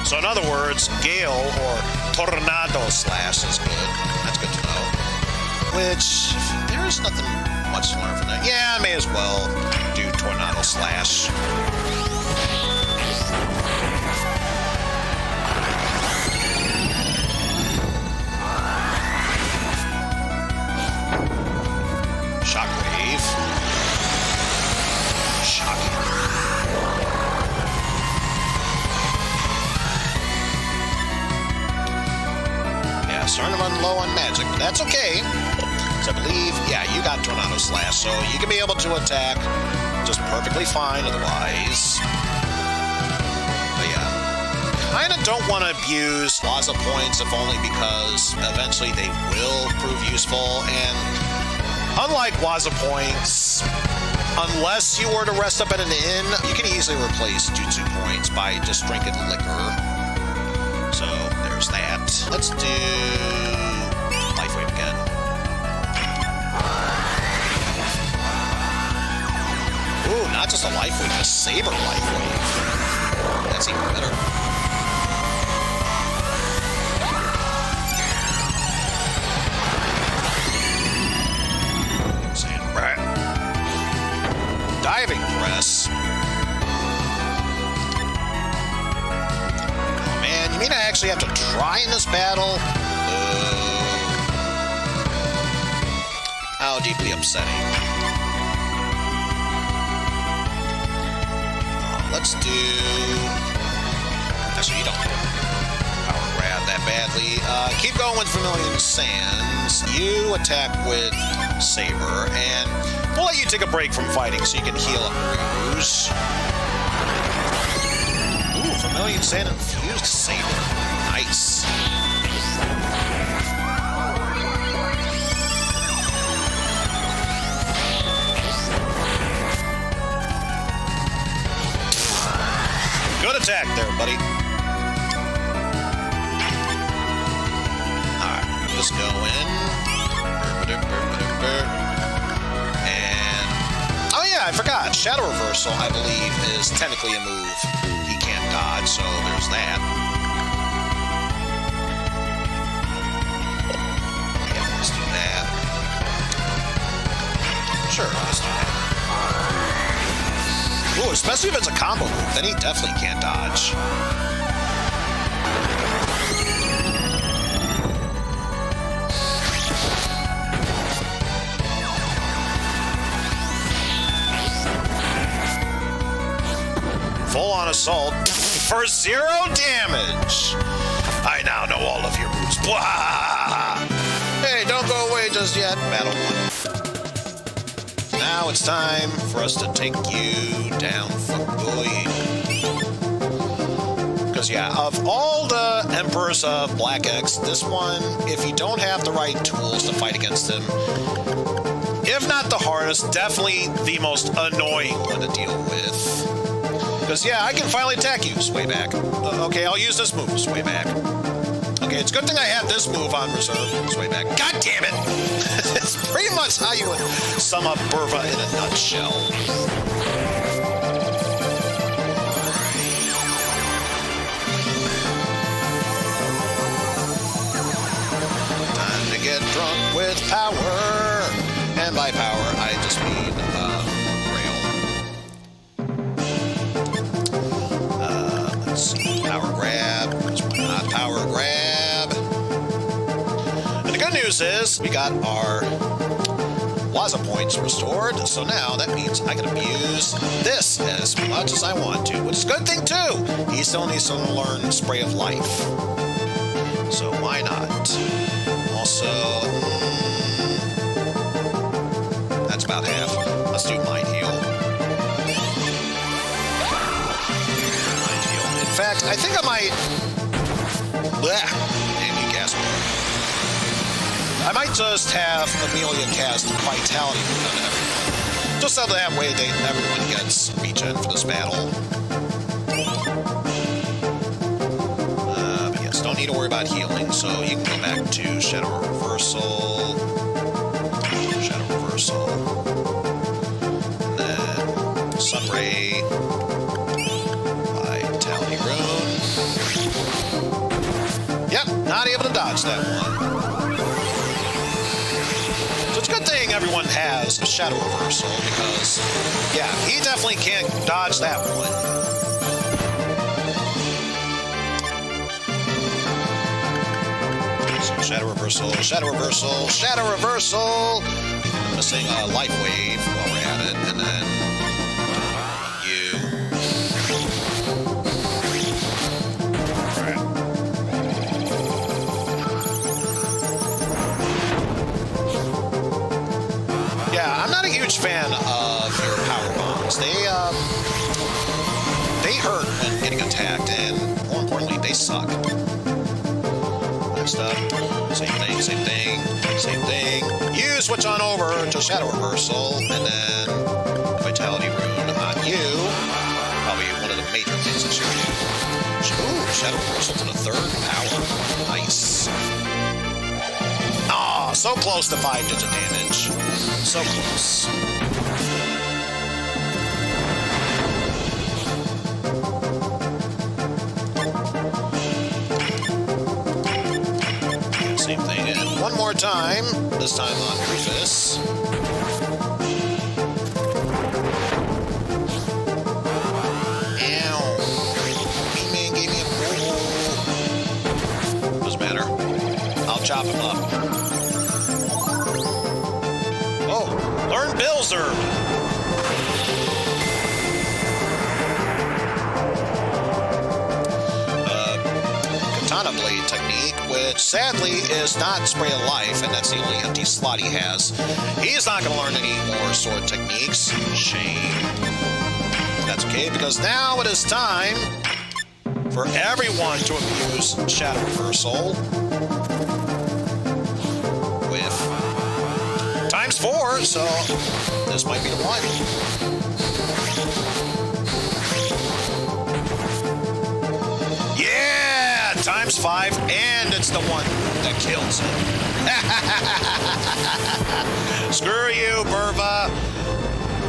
So in other words, Gale or Tornado Slash is good. That's good to know. Which, there's nothing much to learn from that. Yeah, I may as well do Tornado Slash. Shockwave. Shocking. Yeah, starting to run low on magic, but that's okay. So I believe, yeah, you got Tornado Slash, so you can be able to attack just perfectly fine otherwise. But yeah. Kinda don't want to abuse Plaza points, if only because eventually they will prove useful, and unlike Waza points, unless you were to rest up at an inn, you can easily replace Jutsu points by just drinking liquor. So, there's that. Let's do Life Wave again. Ooh, not just a Life Wave, a Saber Life Wave. That's even better. Diving press. Oh man, you mean I actually have to try in this battle? How deeply upsetting. Let's do... Actually, you don't. Power grab, that badly. Keep going with Vermilion Sands. You attack with Saber, and we'll let you take a break from fighting so you can heal up Rouge. Ooh, Vermilion Sand infused Saber. Nice. Good attack there, buddy. Alright, just go in. And... oh yeah, I forgot. Shadow Reversal, I believe, is technically a move he can't dodge, so there's that. Yeah, let's do that. Sure, let's do that. Ooh, especially if it's a combo move, then he definitely can't dodge. Full-on assault for 0 damage. I now know all of your moves. Blah! Hey, don't go away just yet. Battle 1. Now it's time for us to take you down for good. Because, yeah, of all the Emperors of Black X, this one, if you don't have the right tools to fight against him, if not the hardest, definitely the most annoying one to deal with. Because, yeah, I can finally attack you. Sway back. Okay, I'll use this move. Sway back. Okay, it's a good thing I have this move on reserve. Sway back. God damn it! It's pretty much how you would sum up Burva in a nutshell. Time to get drunk with power. And by power, I just mean, rail. Let's see. Power grab. Not power grab. And the good news is we got our Waza points restored, so now that means I can abuse this as much as I want to, which is a good thing too. He still needs to learn Spray of Life, so why not? Also, that's about half. Let's do Mind Heal. Mind Heal. In fact, I think I might... Blah! Damn you, Gasper. I might just have Amelia cast Vitality on everyone. Just so that way everyone gets regen for this battle. But yes, don't need to worry about healing, so you can go back to Shadow Reversal. Shadow Reversal. And then Sunray. Vitality Rune. Yep, not able to dodge that one. It's a good thing everyone has a Shadow Reversal because, yeah, he definitely can't dodge that one. So Shadow Reversal, Shadow Reversal, Shadow Reversal. I'm missing a Life Wave while we're at it, and then you. Yeah, I'm not a huge fan of your power bombs. They hurt when getting attacked, and more importantly, they suck. Next up, same thing, same thing, same thing. You switch on over to Shadow Reversal, and then Vitality Rune on you. Probably one of the major things that you do. Ooh, Shadow Reversal to the 3rd power. Nice. Aw, so close to 5-digit damage. So close. Same thing, and one more time. This time on Rufus. Ow. Man gave me a pull. Doesn't matter. I'll chop him up. Learn Bill's Herb. Katana Blade technique, which sadly is not Spray of Life, and that's the only empty slot he has. He's not going to learn any more sword techniques. Shame. That's okay, because now it is time for everyone to abuse Shadow Reversal with ×4, so this might be the one. Yeah! ×5, and it's the one that kills him. Screw you, Burva.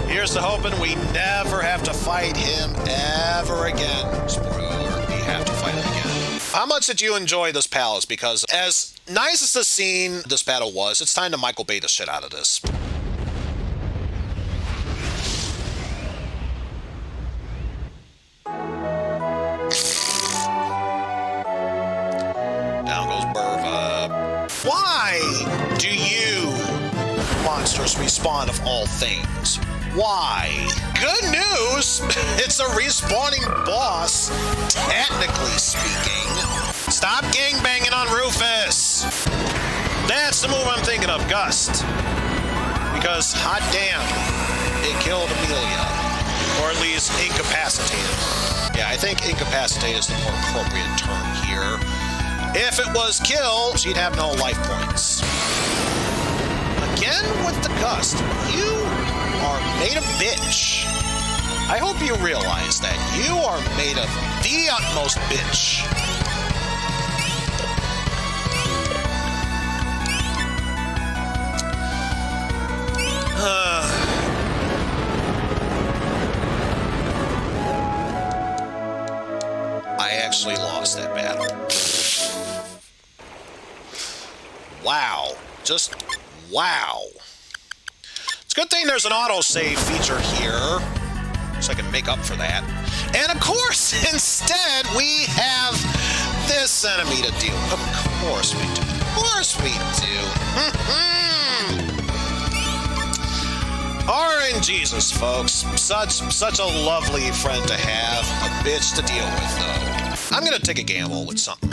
Here's to hoping we never have to fight him ever again. Spoiler alert, we have to fight him again. How much did you enjoy this palace? Because as nice as the scene this battle was, it's time to Michael Bay the shit out of this. Down goes Burva. Why do you monsters respawn of all things? Why? Good news! It's a respawning boss, technically speaking. Stop gangbanging on Rufus! That's the move I'm thinking of, Gust. Because, hot damn, it killed Amelia. Or at least incapacitated. Yeah, I think incapacitate is the more appropriate term here. If it was kill, she'd have no life points. Again with the Gust, you are made of bitch. I hope you realize that you are made of the utmost bitch. I actually lost that battle. Wow. Just wow. It's a good thing there's an autosave feature here, so I can make up for that. And of course, instead, we have this enemy to deal with. Of course we do. Of course we do. RNGesus, folks. Such a lovely friend to have. A bitch to deal with, though. I'm gonna take a gamble with something.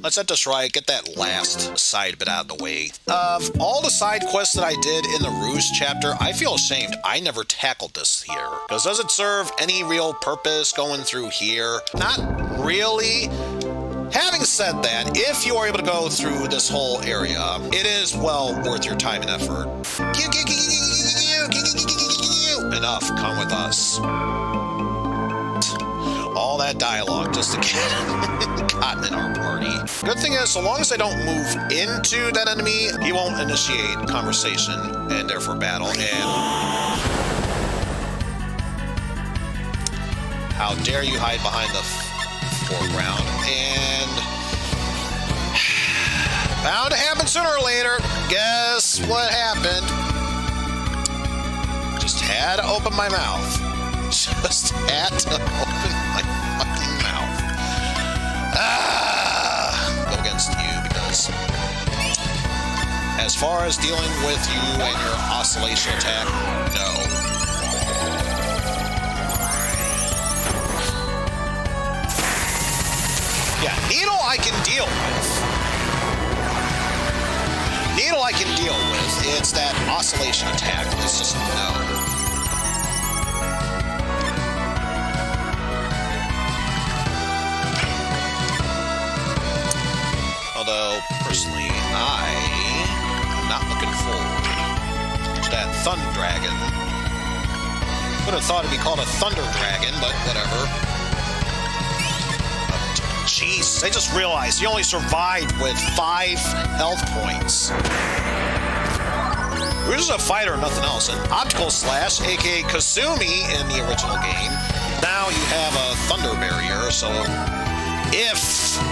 Let's set this right, get that last side bit out of the way. Of all the side quests that I did in the Rouge chapter, I feel ashamed I never tackled this here. Because does it serve any real purpose going through here? Not really. Having said that, if you are able to go through this whole area, it is well worth your time and effort. Enough, come with us. All that dialogue just to get gotten in our party. Good thing is, so long as I don't move into that enemy, he won't initiate conversation and therefore battle. And how dare you hide behind the foreground? And bound to happen sooner or later. Guess what happened? Just had to open my mouth. Just had to open my fucking mouth. Go against you because as far as dealing with you and your oscillation attack, no. Yeah, Needle I can deal with. Needle I can deal with. It's that oscillation attack. It's just no. Although, personally, I am not looking forward to that Thunder Dragon. Would have thought it'd be called a Thunder Dragon, but whatever. Jeez, I just realized you only survived with 5 health points. Rouge is a fighter and nothing else. An Optical Slash, aka Kasumi in the original game. Now you have a Thunder Barrier, so if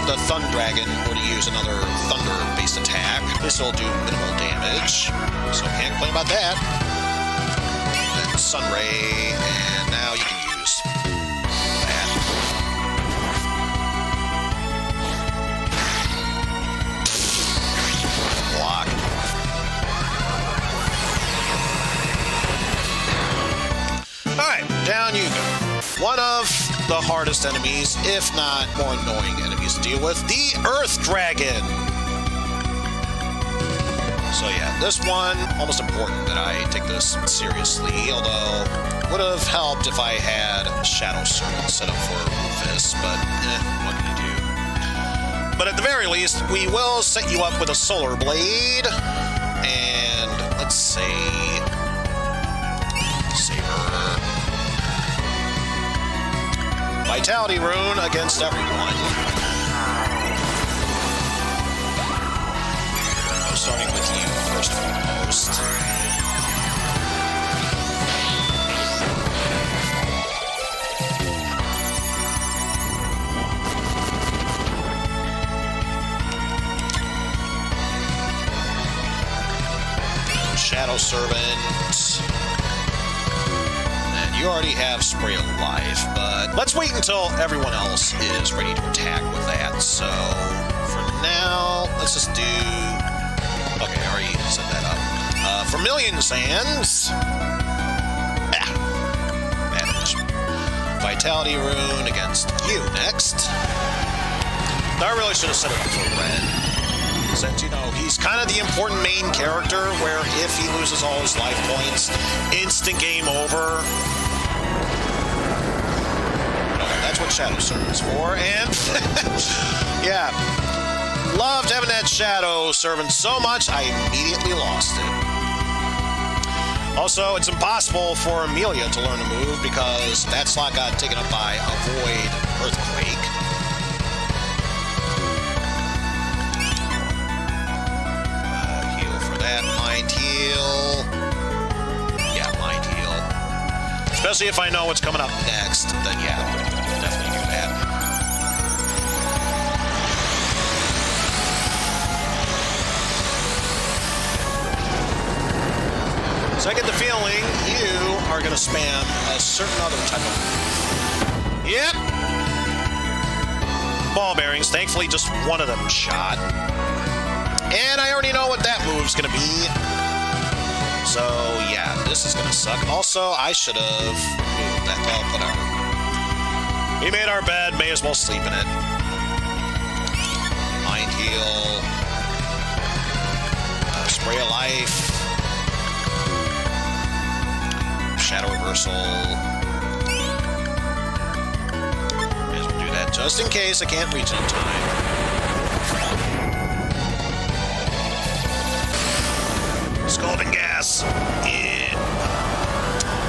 the Thunder Dragon were to use another Thunder-based attack, this will do minimal damage, so can't complain about that. Then Sunray, and now you can use that. Block. Alright, down you go. One of the hardest enemies, if not more annoying enemies to deal with, the Earth Dragon. So yeah, this one, almost important that I take this seriously, although would have helped if I had Shadow Servant set up for Rufus, but what can you do? But at the very least, we will set you up with a Solar Blade, and let's say, Saber. Vitality Rune against everyone. Starting with you first and foremost. Shadow Servant. And you already have Spray of Life, but let's wait until everyone else is ready to attack with that. So for now, let's just do... Okay, I already set that up. Vermilion Sands. Manage. Vitality Rune against you next. I really should have set it up for red. Since, you know, he's kind of the important main character where if he loses all his life points, instant game over. No, that's what Shadow Servant's for, and yeah. Loved having that Shadow Servant so much, I immediately lost it. Also, it's impossible for Amelia to learn to move because that slot got taken up by a Void Earthquake. Heal for that. Mind Heal. Yeah, Mind Heal. Especially if I know what's coming up next, then yeah, definitely do that. So I get the feeling you are going to spam a certain other type of... Yep. Ball bearings. Thankfully, just one of them shot. And I already know what that move's going to be. So, yeah, this is going to suck. Also, I should have moved that. Well, whatever. We made our bed. May as well sleep in it. Mind Heal. Spray of Life. Shadow Reversal. May as well do that just in case I can't reach it in time. Scalding Gas. Yeah.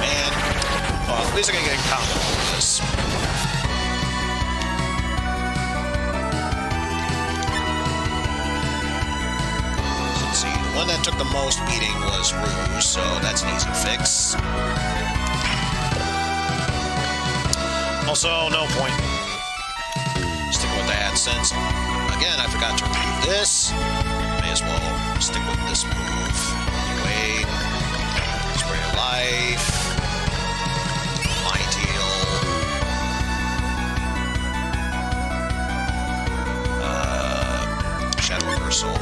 Man. Well, at least I can get a combo with this. Let's see. The one that took the most beating was Rouge, so that's an easy fix. Also, no point sticking with that since, again, I forgot to remove this. May as well stick with this move. Anyway, Spray of Life, Mind Heal, Shadow Reversal,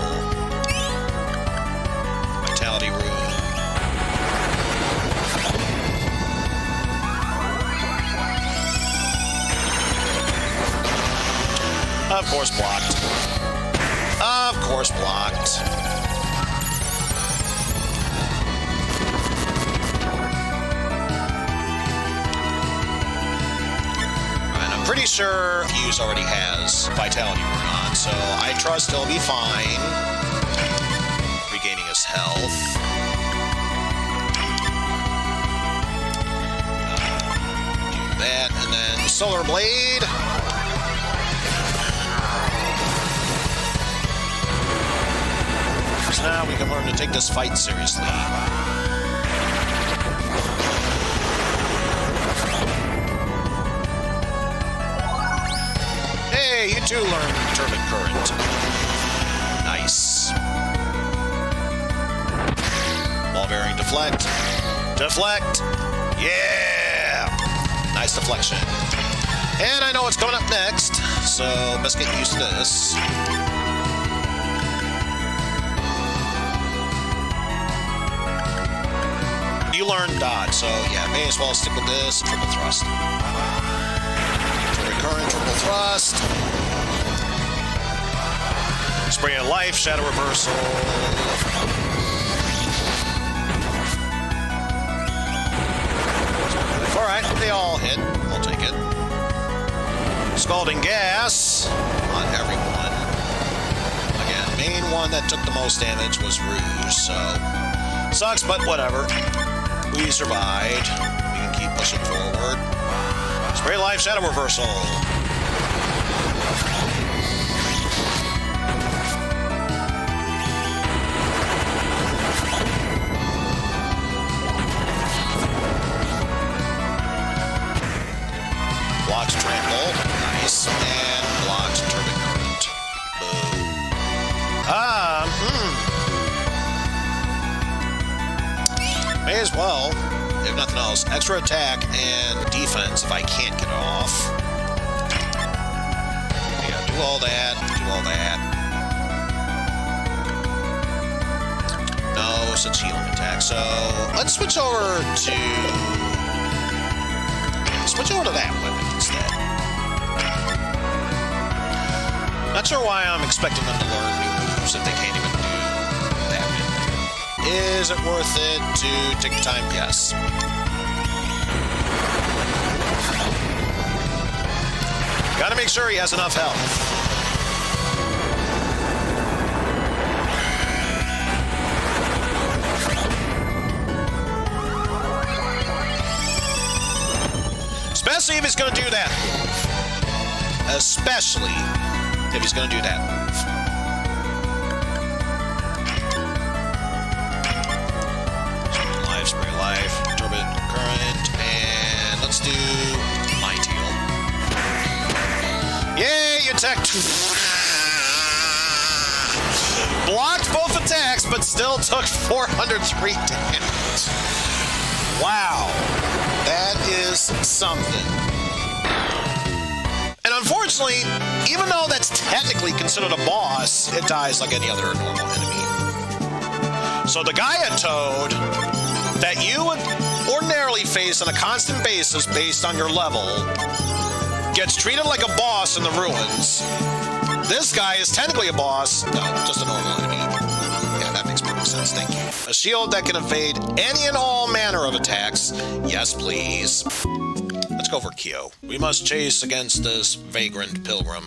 Vitality Rune. Of course blocked. Of course blocked. And I'm pretty sure Fuse already has Vitality Rune on, so I trust he'll be fine. Regaining his health. Do that, and then Solar Blade. Now we can learn to take this fight seriously. Hey, you too learned Turbid Current. Nice. Ball bearing deflect. Deflect. Yeah! Nice deflection. And I know what's coming up next, so best get used to this. You learned dodge, so yeah, may as well stick with this triple thrust. current, triple thrust. Spray of life, shadow reversal. Alright, they all hit. I'll take it. Scalding gas on everyone. Again, main one that took the most damage was Rouge, so sucks, but whatever. We survived. We can keep pushing forward. Spray life, shadow reversal. Blocks trample. Nice. And blocks turbid current. Boom. May as well, if nothing else, extra attack and defense if I can't get it off. Yeah, do all that. No such healing attack. So let's switch over to that weapon instead. Not sure why I'm expecting them to learn new moves if they can't even do that. Is it worth it to take the time? Yes. Gotta make sure he has enough health. Especially if he's gonna do that move. Especially if he's gonna do that move. Spray life, turbid current, and let's do Might Heal. Yay, you attack. Blocked both attacks, but still took 403 damage. Wow, that is something. And unfortunately, even though that's technically considered a boss, it dies like any other normal enemy. So the Gaia Toad that you would ordinarily face on a constant basis based on your level gets treated like a boss in the ruins. This guy is technically a boss. No, just a normal enemy. Yeah, that makes perfect sense. Thank you. A shield that can evade any and all manner of attacks. Yes, please. Let's go for Kyo. We must chase against this vagrant pilgrim.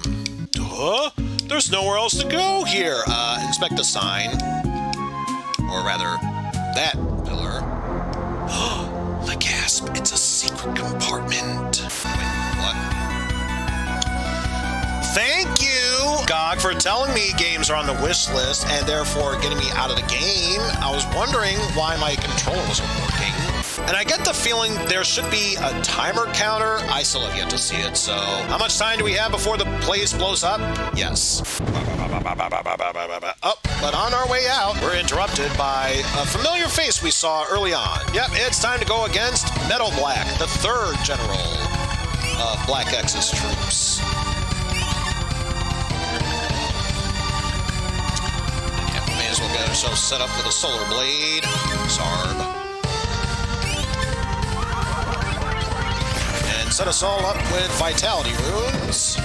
Huh? There's nowhere else to go here. Inspect the sign. Or rather, that pillar. The gasp. It's a secret compartment. Wait, what? Thank you, GOG, for telling me games are on the wish list and therefore getting me out of the game. I was wondering why my controller wasn't working. And I get the feeling there should be a timer counter. I still have yet to see it, so... How much time do we have before the place blows up? Yes. Oh, but on our way out, we're interrupted by a familiar face we saw early on. Yep, it's time to go against Metal Black, the third general of Black X's troops. Yeah, may as well get ourselves set up with a solar blade. Zarb. And set us all up with vitality runes.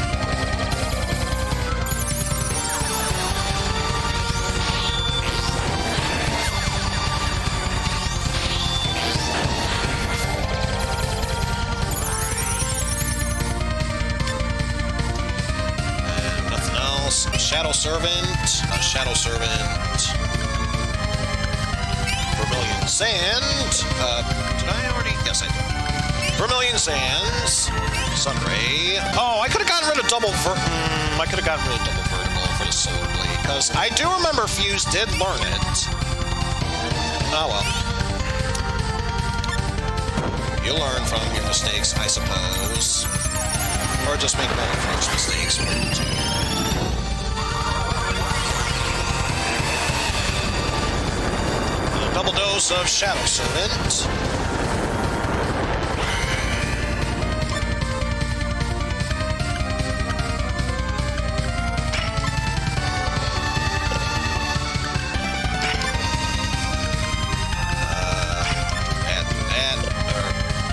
Shadow Servant, a Shadow Servant, Vermilion Sand, did I already? Yes, I did. Vermilion Sands, Sunray. Oh, I could have gotten rid of double vertical for the Solar Blade, because I do remember Fuse did learn it. Oh well. You learn from your mistakes, I suppose. Or just make more approach mistakes. Double dose of Shadow Servant.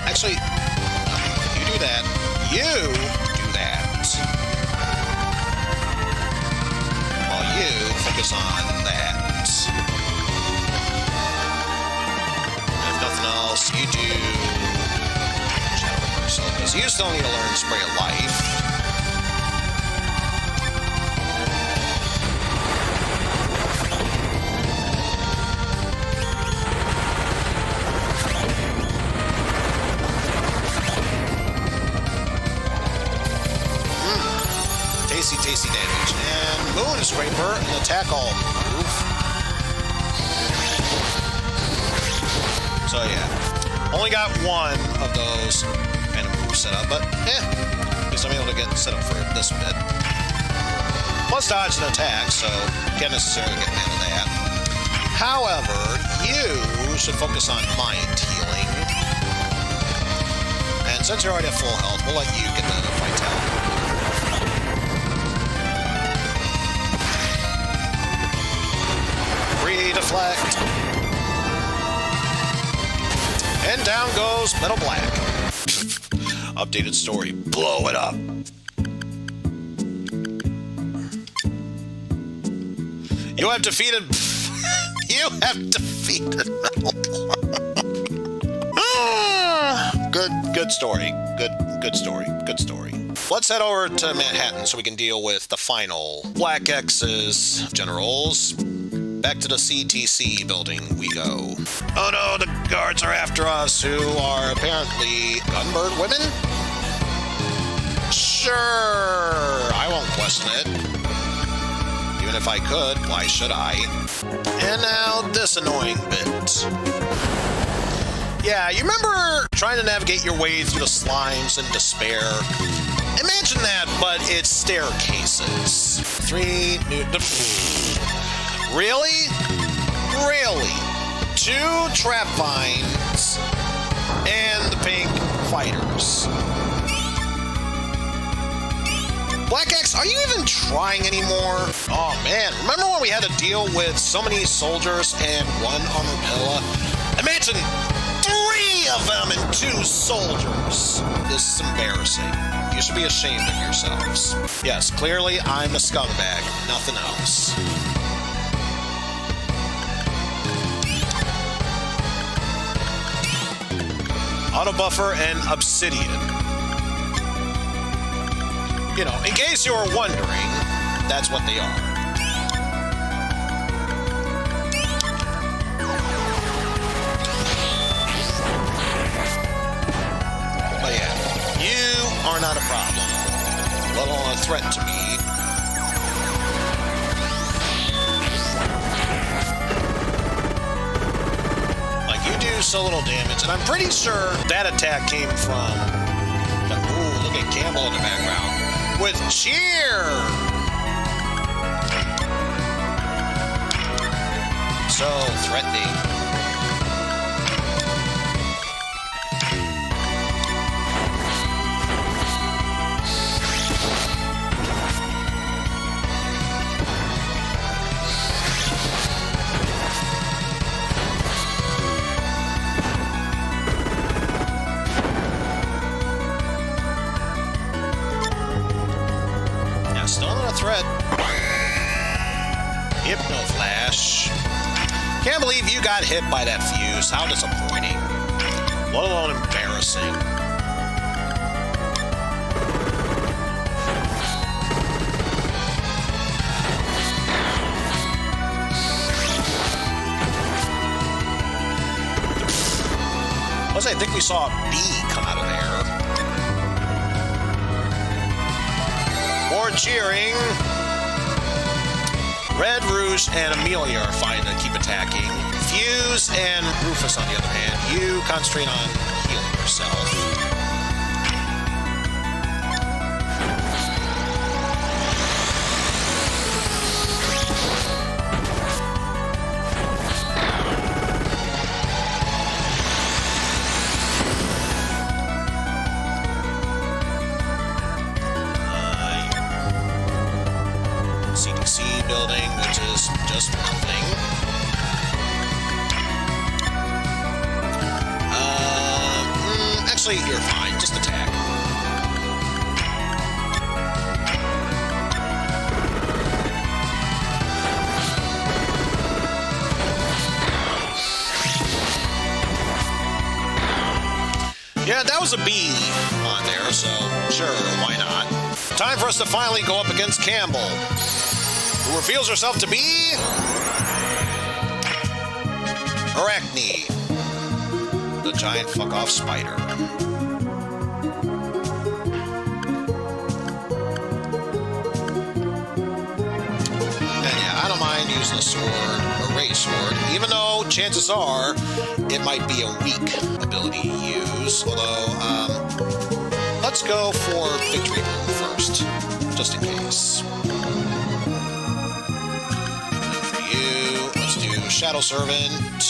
Actually, you do that. You do that. So you still need to learn Spray of Life. Tasty damage. And Moon Scraper, an attack all move. So yeah, only got one of those kind of moves set up, but at least I'm able to get set up for this bit. Plus dodge and attack, so can't necessarily get mad at that. However, you should focus on mind healing. And since you're already at full health, we'll let you get the vitality. Deflect. And down goes Metal Black. Updated story. Blow it up. You have defeated... you have defeated Metal Black. Good story. Good story. Good story. Let's head over to Manhattan so we can deal with the final Black X's generals. Back to the CTC building we go. Oh no, the guards are after us, who are apparently gunbird women? Sure, I won't question it. Even if I could, why should I? And now this annoying bit. Yeah, you remember trying to navigate your way through the slimes in despair? Imagine that, but it's staircases. 3 new... Really? Really? 2 trap vines and the pink fighters. Black X, are you even trying anymore? Oh man, remember when we had to deal with so many soldiers and 1 armadillo? Imagine 3 of them and 2 soldiers. This is embarrassing. You should be ashamed of yourselves. Yes, clearly I'm a scumbag, nothing else. Auto buffer and obsidian. You know, in case you were wondering, that's what they are. But yeah, you are not a problem, let alone a threat to me. So little damage, and I'm pretty sure that attack came from... Ooh, look at Campbell in the background with cheer. So threatening. Threat. Hypno Flash. Can't believe you got hit by that fuse. How disappointing. Let alone embarrassing. I think we saw a bee come out of there. More cheering. Red, Rouge, and Amelia are fine to keep attacking. Fuse and Rufus, on the other hand, you concentrate on healing yourself. Building, which is just nothing. Actually, you're fine. Just attack. Yeah, that was a B on there, so sure, why not? Time for us to finally go up against Campbell, who reveals herself to be Arachne, the giant fuck-off spider. And yeah, I don't mind using a sword, a ray sword, even though chances are it might be a weak ability to use. Although, let's go for Victory Room first, just in case. And for you, let's do Shadow Servant,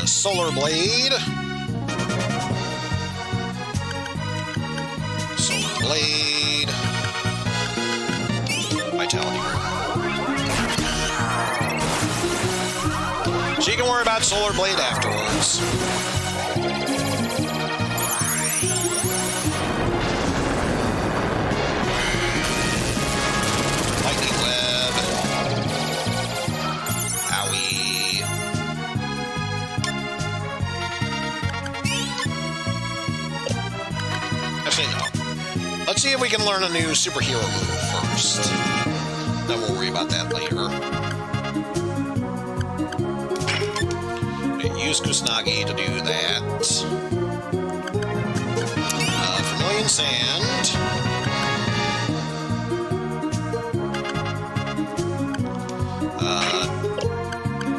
Solar Blade, Vitality Room. She can worry about Solar Blade afterwards. Lightning Web. Owie. Actually, no. Let's see if we can learn a new superhero move first. Then we'll worry about that later. Use Kusanagi to do that. Vermilion Sand. I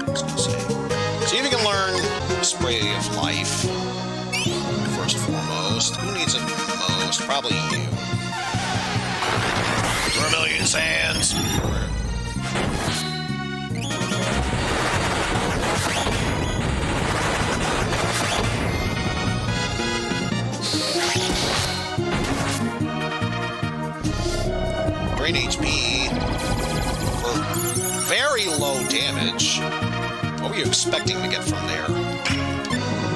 was gonna say. See if you can learn Spray of Life first and foremost. Who needs it most? Probably you. Vermilion Sands. Great HP for very low damage. What were you expecting to get from there?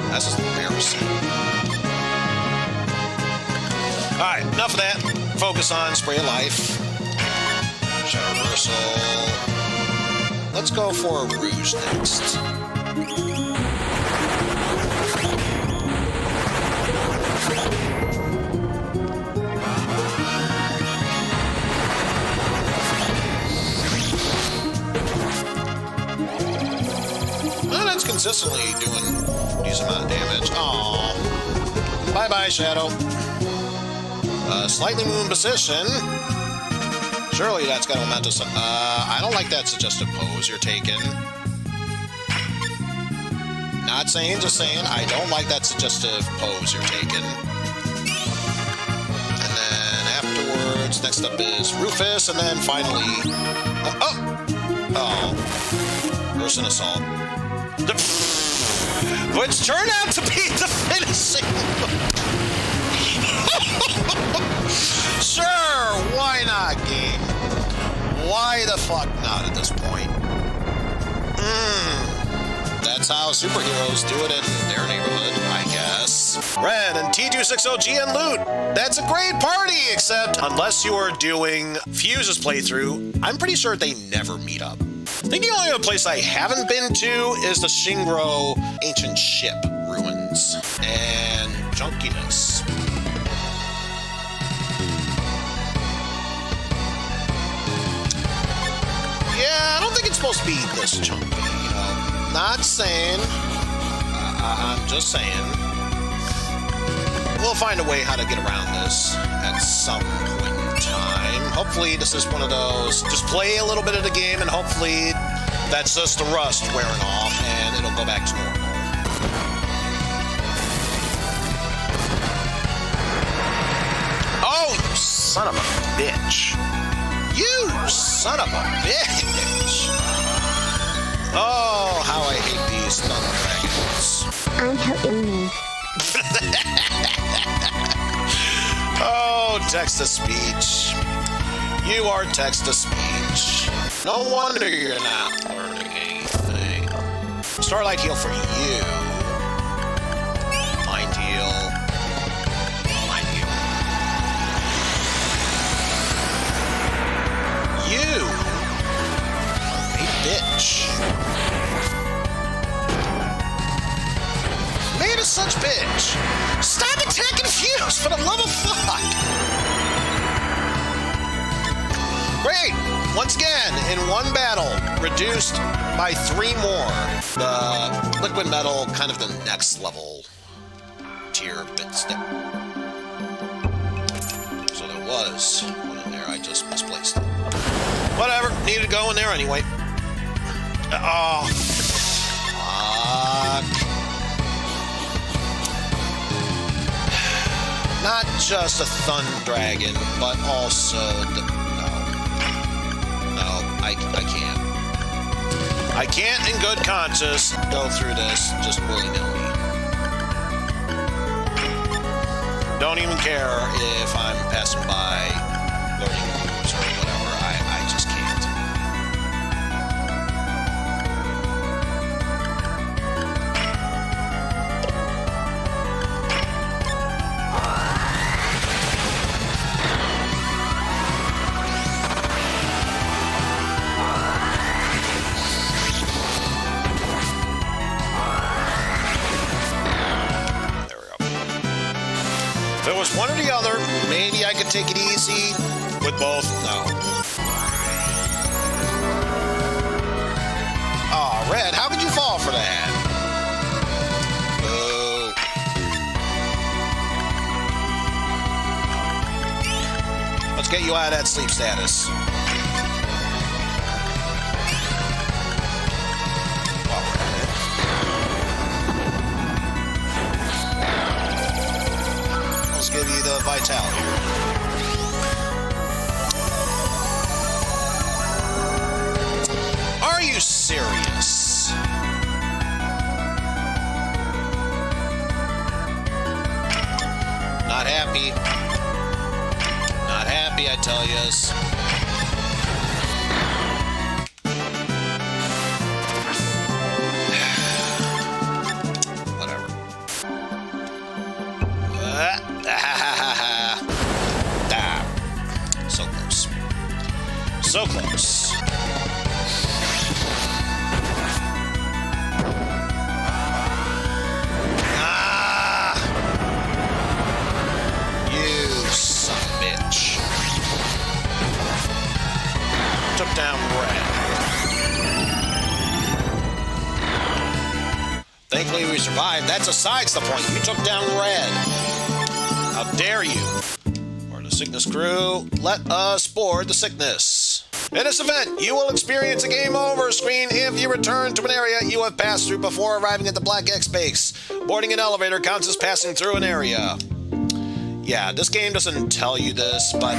That's just embarrassing. Alright, enough of that. Focus on Spray of Life. Shadow Reversal. Let's go for Rouge next. Well, that's consistently doing a decent amount of damage. Aww. Bye-bye, Shadow. Slightly moving position. Surely that's got a momentous... I don't like that suggestive pose you're taking. Not saying, just saying. I don't like that suggestive pose you're taking. And then afterwards, next up is Rufus, and then finally... Person Assault. Which turned out to be the finishing move. Sure, why not, game? Why the fuck not at this point? That's how superheroes do it in their neighborhood, I guess. Red and T260G and Loot. That's a great party, except unless you are doing Fuse's playthrough, I'm pretty sure they never meet up. I think the only other place I haven't been to is the Shingro Ancient Ship Ruins and Junkiness. Yeah, I don't think it's supposed to be this chunky, you know. Not saying. I'm just saying. We'll find a way how to get around this at some point in time. Hopefully this is one of those, just play a little bit of the game and hopefully that's just the rust wearing off and it'll go back to normal. Oh, you son of a bitch. You son of a bitch! Oh, how I hate these thunder dragons. I'm helping me. Oh, text-to-speech. You are text-to-speech. No wonder you're not learning anything. Starlight Heal for you. Mind Heal. Mind Heal. You, a bitch. Made us such bitch. bridge. Stop attacking Fuse, for the love of fuck! Great! Once again, in one battle, reduced by 3 more. The liquid metal, kind of the next level tier bit step. So there was one in there, I just misplaced it. Whatever, needed to go in there anyway. Oh, fuck. Not just a Thun Dragon, but also I can't. I can't in good conscience go through this just willy-nilly. Don't even care if I'm passing by learning moves or whatever. I just can't. If it was one or the other, maybe I could take it easy. With both, no. Aw, Red, how could you fall for that? Boo. Let's get you out of that sleep status. While we're at it. Let's give you the vitality. Are you serious? Not happy. Not happy, I tell yous. Whatever. So close. So close. Took down Red. Thankfully we survived. That's besides the point. You took down Red. How dare you? Or the Sickness crew, let us board the Sickness. In this event, you will experience a game over screen if you return to an area you have passed through before arriving at the Black X base. Boarding an elevator counts as passing through an area. Yeah, this game doesn't tell you this, but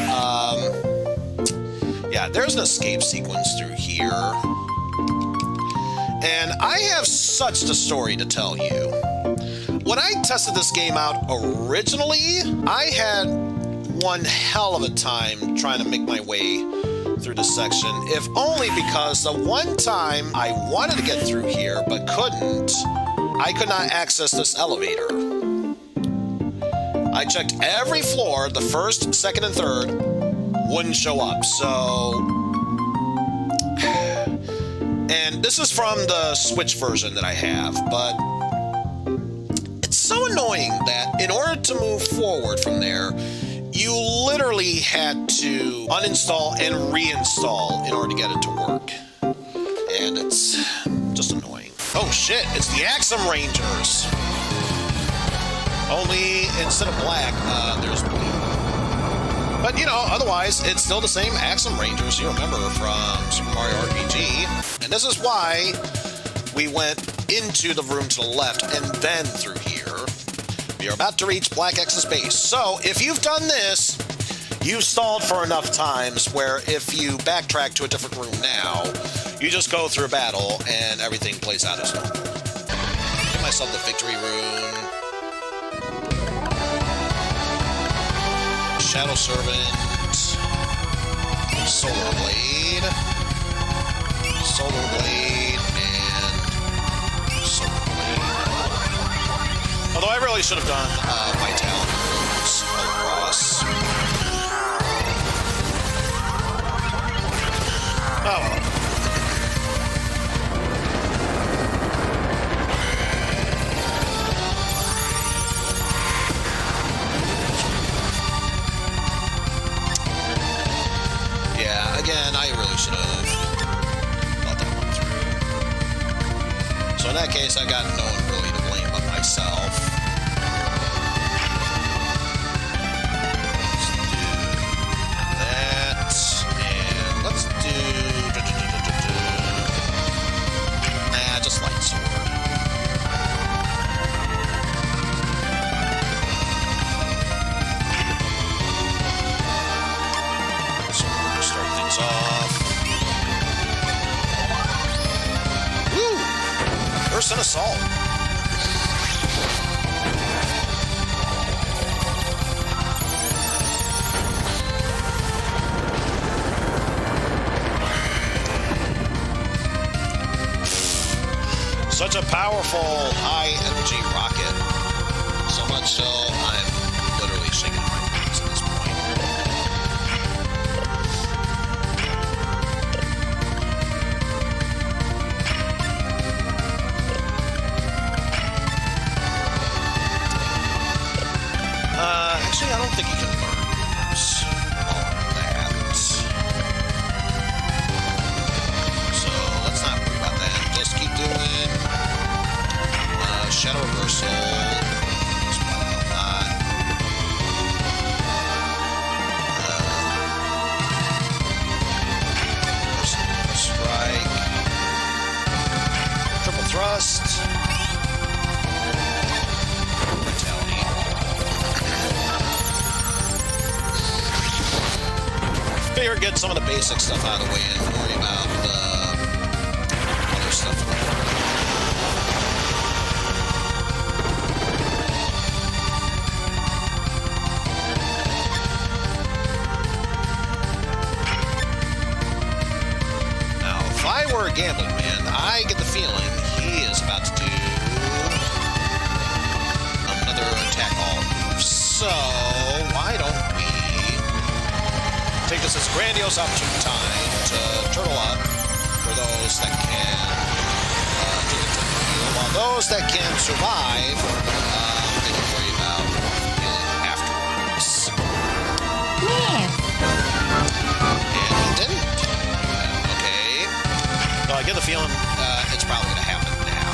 yeah, there's an escape sequence through here. And I have such a story to tell you. When I tested this game out originally, I had one hell of a time trying to make my way through this section, if only because the one time I wanted to get through here but couldn't, I could not access this elevator. I checked every floor, the first, second, and third, wouldn't show up, so... And this is from the Switch version that I have, but it's so annoying that in order to move forward from there, you literally had to uninstall and reinstall in order to get it to work. And it's just annoying. Oh shit, it's the Axum Rangers! Only instead of black, there's blue. But, you know, otherwise, it's still the same Axum Rangers you remember from Super Mario RPG. And this is why we went into the room to the left and then through here. We are about to reach Black X's base. So, if you've done this, you've stalled for enough times where if you backtrack to a different room now, you just go through a battle and everything plays out as normal. Give myself the victory rune. Shadow Servant, Solar Blade, and Solar Blade. Although I really should have done Vitality runes across. Oh well. So in that case, I got no one really to blame but myself. Let's do that, and nah, just light sword. So we're gonna start things off. Woo! First an assault. Such a powerful, high-energy rocket. So much so, I'm literally shaking my boots at this point. Actually, I don't think you can learn all of that. So, let's not worry about that. Just keep doing Shadow Reversal. Strike. Triple Thrust. Vitality. Figure get some of the basic stuff out of the way and worry about the other stuff. Were a gambling man, I get the feeling he is about to do another attack all move. So why don't we take this as a grandiose opportune time to turtle up for those that can do the heal, while those that can survive they can worry about healing afterwards. And he didn't. So I get the feeling it's probably going to happen now.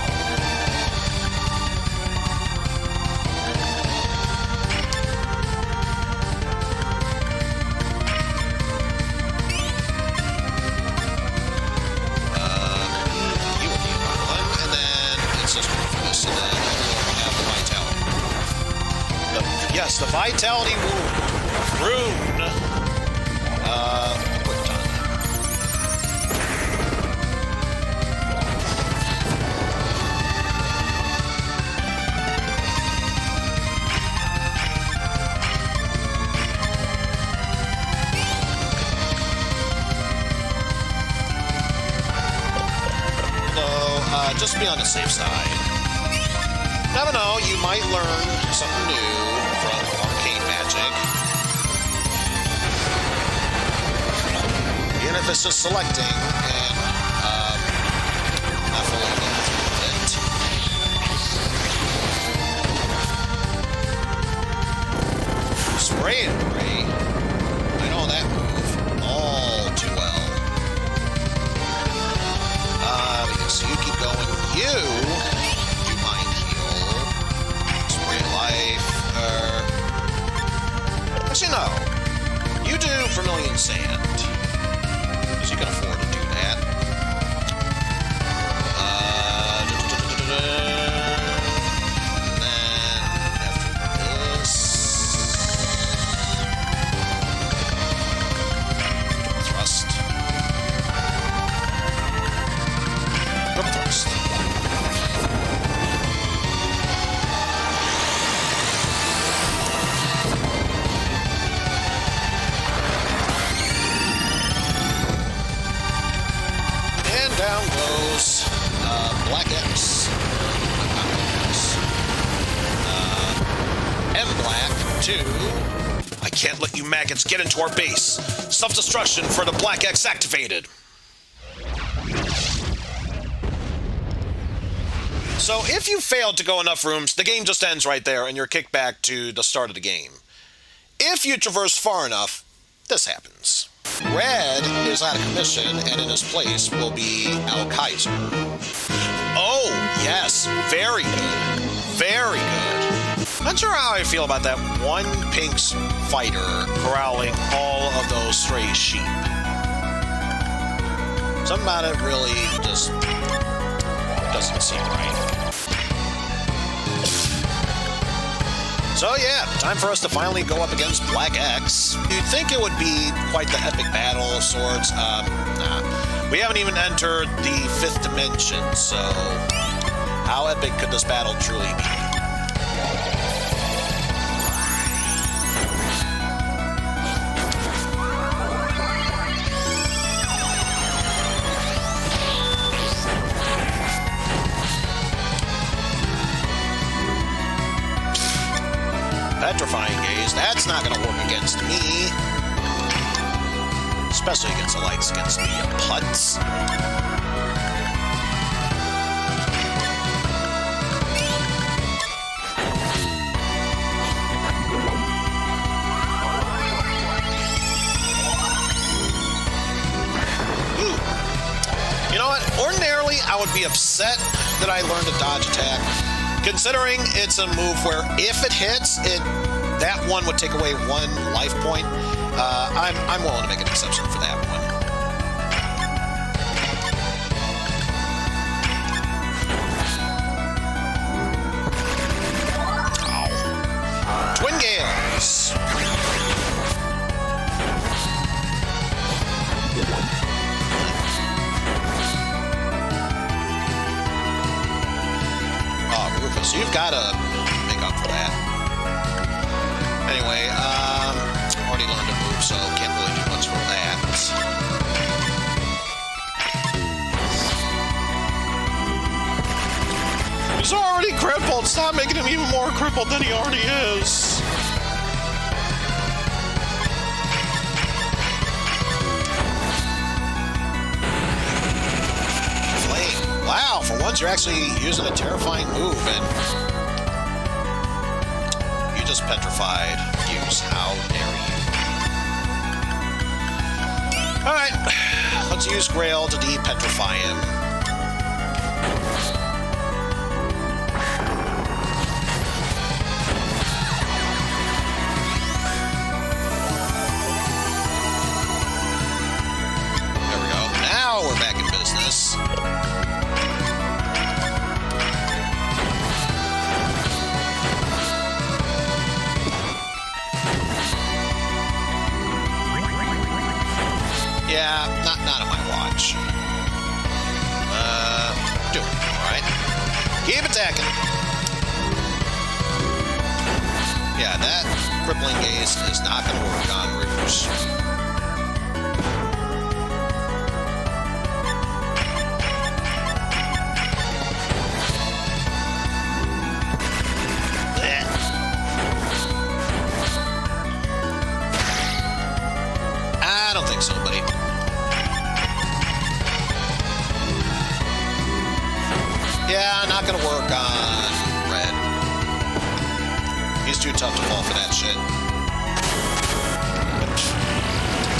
You will heal on one, and then it's just going for this, and then we'll have the vitality. Yes, the vitality wound. Rune. We're done. Just be on the safe side. Never know, you might learn something new from arcane magic. Even if it's just selecting and not fully going through it. Spray and pray. I know that move all too well. So you keep going. You do mind heal. Spray life. Actually, no. You do Vermilion Sand. Because you can afford to do that. And then after this. Thrust. Double thrust. And down goes Black X. M Black 2. I can't let you maggots get into our base. Self-destruction for the Black X activated. So if you failed to go enough rooms, the game just ends right there and you're kicked back to the start of the game. If you traverse far enough, this happens. Red is out of commission and in his place will be Al Kaiser. Oh, Very good. Very good. Not sure how I feel about that one pink fighter corralling all of those stray sheep. Something about it really just doesn't seem right. So yeah, time for us to finally go up against Black X. You'd think it would be quite the epic battle of sorts. Nah. We haven't even entered the 5th dimension, so how epic could this battle truly be? Petrifying Gaze, that's not going to work against me. Especially against the likes against the putts. Ooh. You know what? Ordinarily, I would be upset that I learned a dodge attack. Considering it's a move where if it hits, that one would take away 1 life point. I'm willing to make an exception for that one. Ow. Twin Gales. So you've got to make up for that. Anyway, already learned to move, so can't really do much for that. He's already crippled. Stop making him even more crippled than he already is. Wow, for once you're actually using a terrifying move, and you just petrified Fuse. How dare you? Alright, let's use Grail to de-petrify him. There we go. Now we're back in business. Yeah, not on my watch. Doing alright. Keep attacking. Yeah, that crippling gaze is not going to work on Rivers. I don't think so, buddy. Yeah, not gonna work on Red. He's too tough to fall for that shit.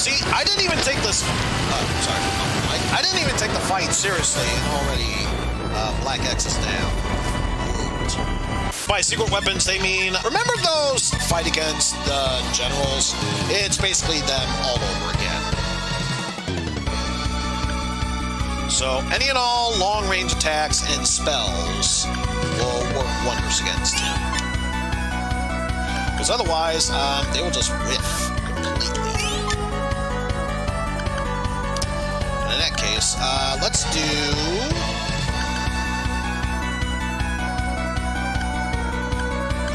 See, I didn't even take this... sorry. I didn't even take the fight seriously, and already Black X is down. By secret weapons, they mean... Remember those fight against the generals? It's basically them all over again. So, any and all long-range attacks and spells will work wonders against him. Because otherwise, they will just whiff completely. And in that case, let's do...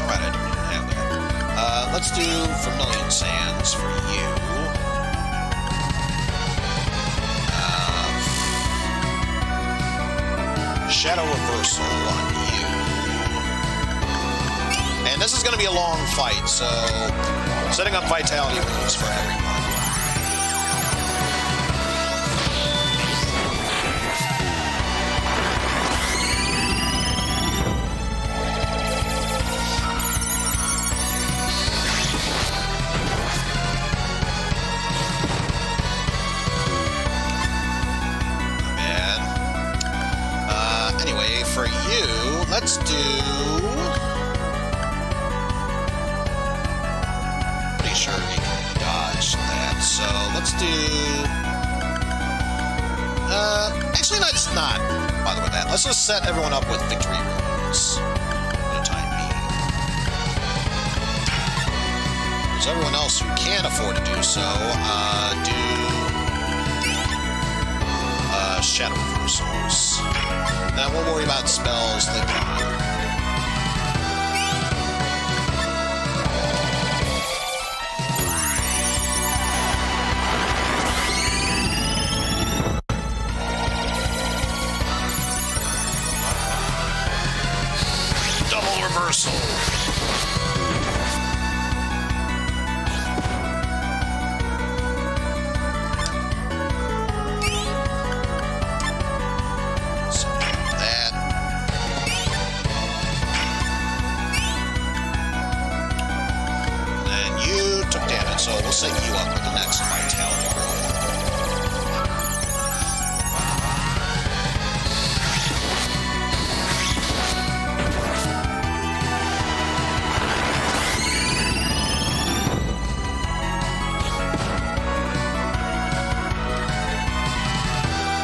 Alright, I didn't even have that. Let's do Vermilion Sands for you. Shadow Reversal on you. And this is going to be a long fight, so setting up vitality moves for everyone. For you, let's do... Pretty sure we can dodge that. So let's do... actually, let's not bother with that. Let's just set everyone up with victory runes for the time being. There's everyone else who can afford to do so. Do shadow reversals. Then we'll worry about spells later on. Double reversal. So we'll set you up with the next vitality.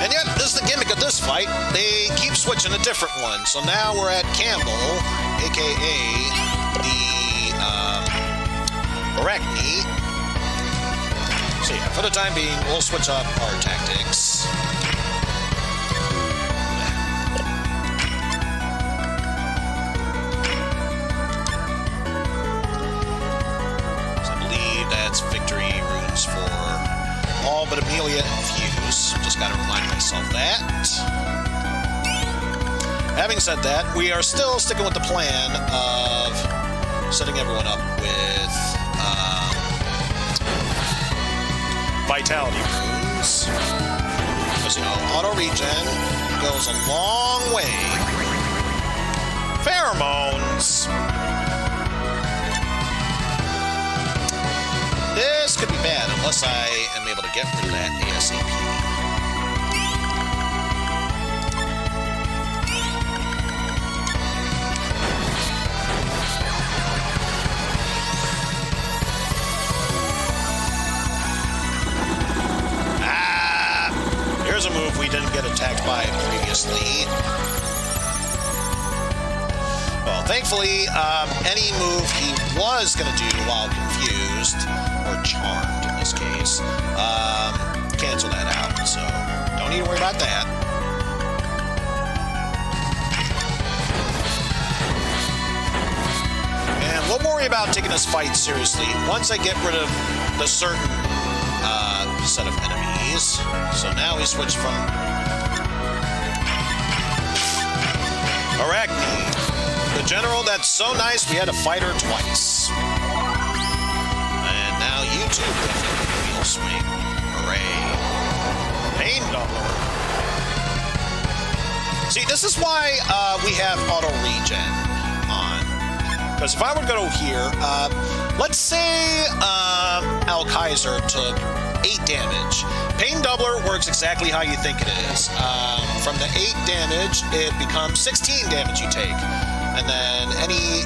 And yet, this is the gimmick of this fight. They keep switching to different ones. So now we're at Campbell, aka the Arachne. So yeah, for the time being, we'll switch up our tactics. So I believe that's victory runes for all but Amelia and Fuse. Just gotta remind myself that. Having said that, we are still sticking with the plan of setting everyone up with vitality runes. Because, you know, auto regen goes a long way. Pheromones. This could be bad unless I am able to get rid of that ASAP. Here's a move we didn't get attacked by previously. Well, thankfully, any move he was going to do while confused, or charmed in this case, cancel that out. So don't need to worry about that. And we'll worry about taking this fight seriously once I get rid of the certain set of enemies. So now we switch from Arachne, the general that's so nice we had to fight her twice. And now you too, wheel swing. Hooray. Pain doubler. See, this is why we have auto regen on. Because if I were to go here, let's say Al Kaiser took 8 damage. Pain doubler works exactly how you think it is. From the 8 damage, it becomes 16 damage you take. And then any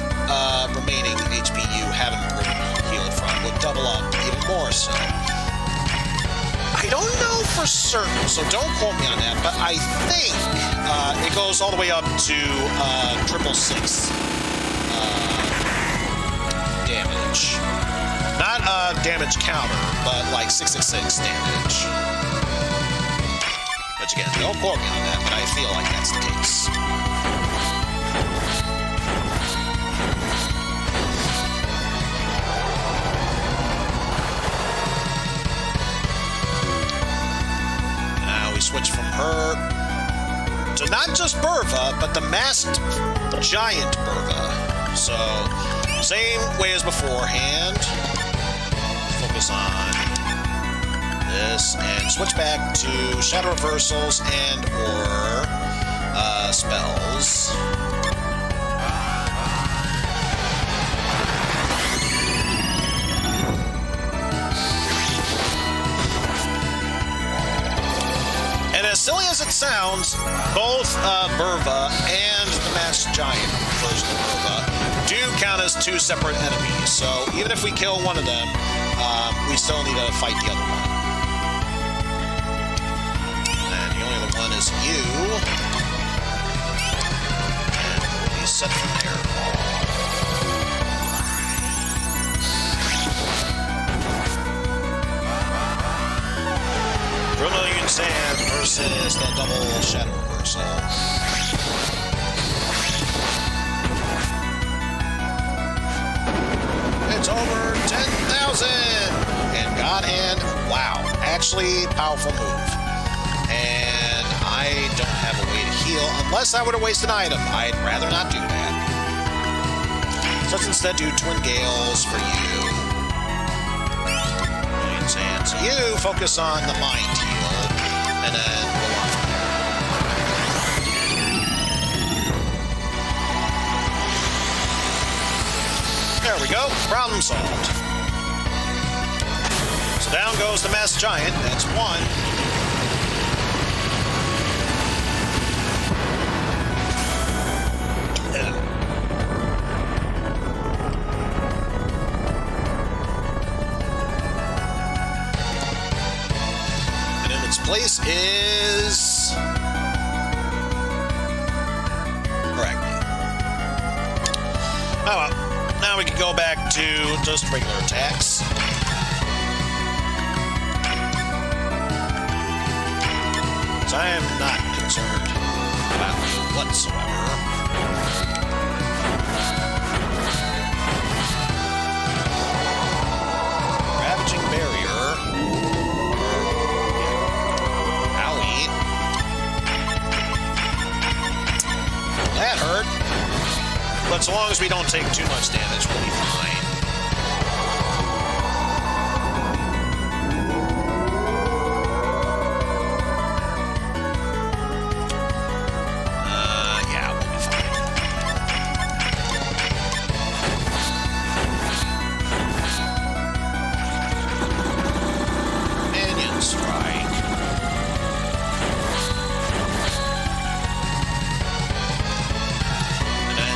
remaining HP you haven't healed from would double up even more so. I don't know for certain, so don't quote me on that, but I think it goes all the way up to 666 damage. Not damage counter, but like 666 damage. But again, don't quote me on that, but I feel like that's the case. Now we switch from her to not just Burva, but the masked giant Burva. So, same way as beforehand. Focus on this and switch back to shadow reversals and or spells. And as silly as it sounds, both Burva and the Masked giant version of Nova do count as two separate enemies. So even if we kill one of them, we still need to fight the other one. And the only other one is you. And we'll be set from there. Vermilion Sand versus the double Shadow Reversal. It's over 10,000! And God Hand, wow, actually powerful move. And I don't have a way to heal unless I were to waste an item. I'd rather not do that. So let's instead do Twin Gales for you. Vermilion Sands. You focus on the Mind Heal, and then go on from there. There we go. Problem solved. So down goes the Masked Giant. That's one. And in its place is... Arachne. Oh well. Now we can go back to just regular attacks. So I am not concerned about you whatsoever. Ravaging Barrier. Owie. That hurt. But so long as we don't take too much damage, we'll be fine. Yeah, we'll be fine. Minion Strike.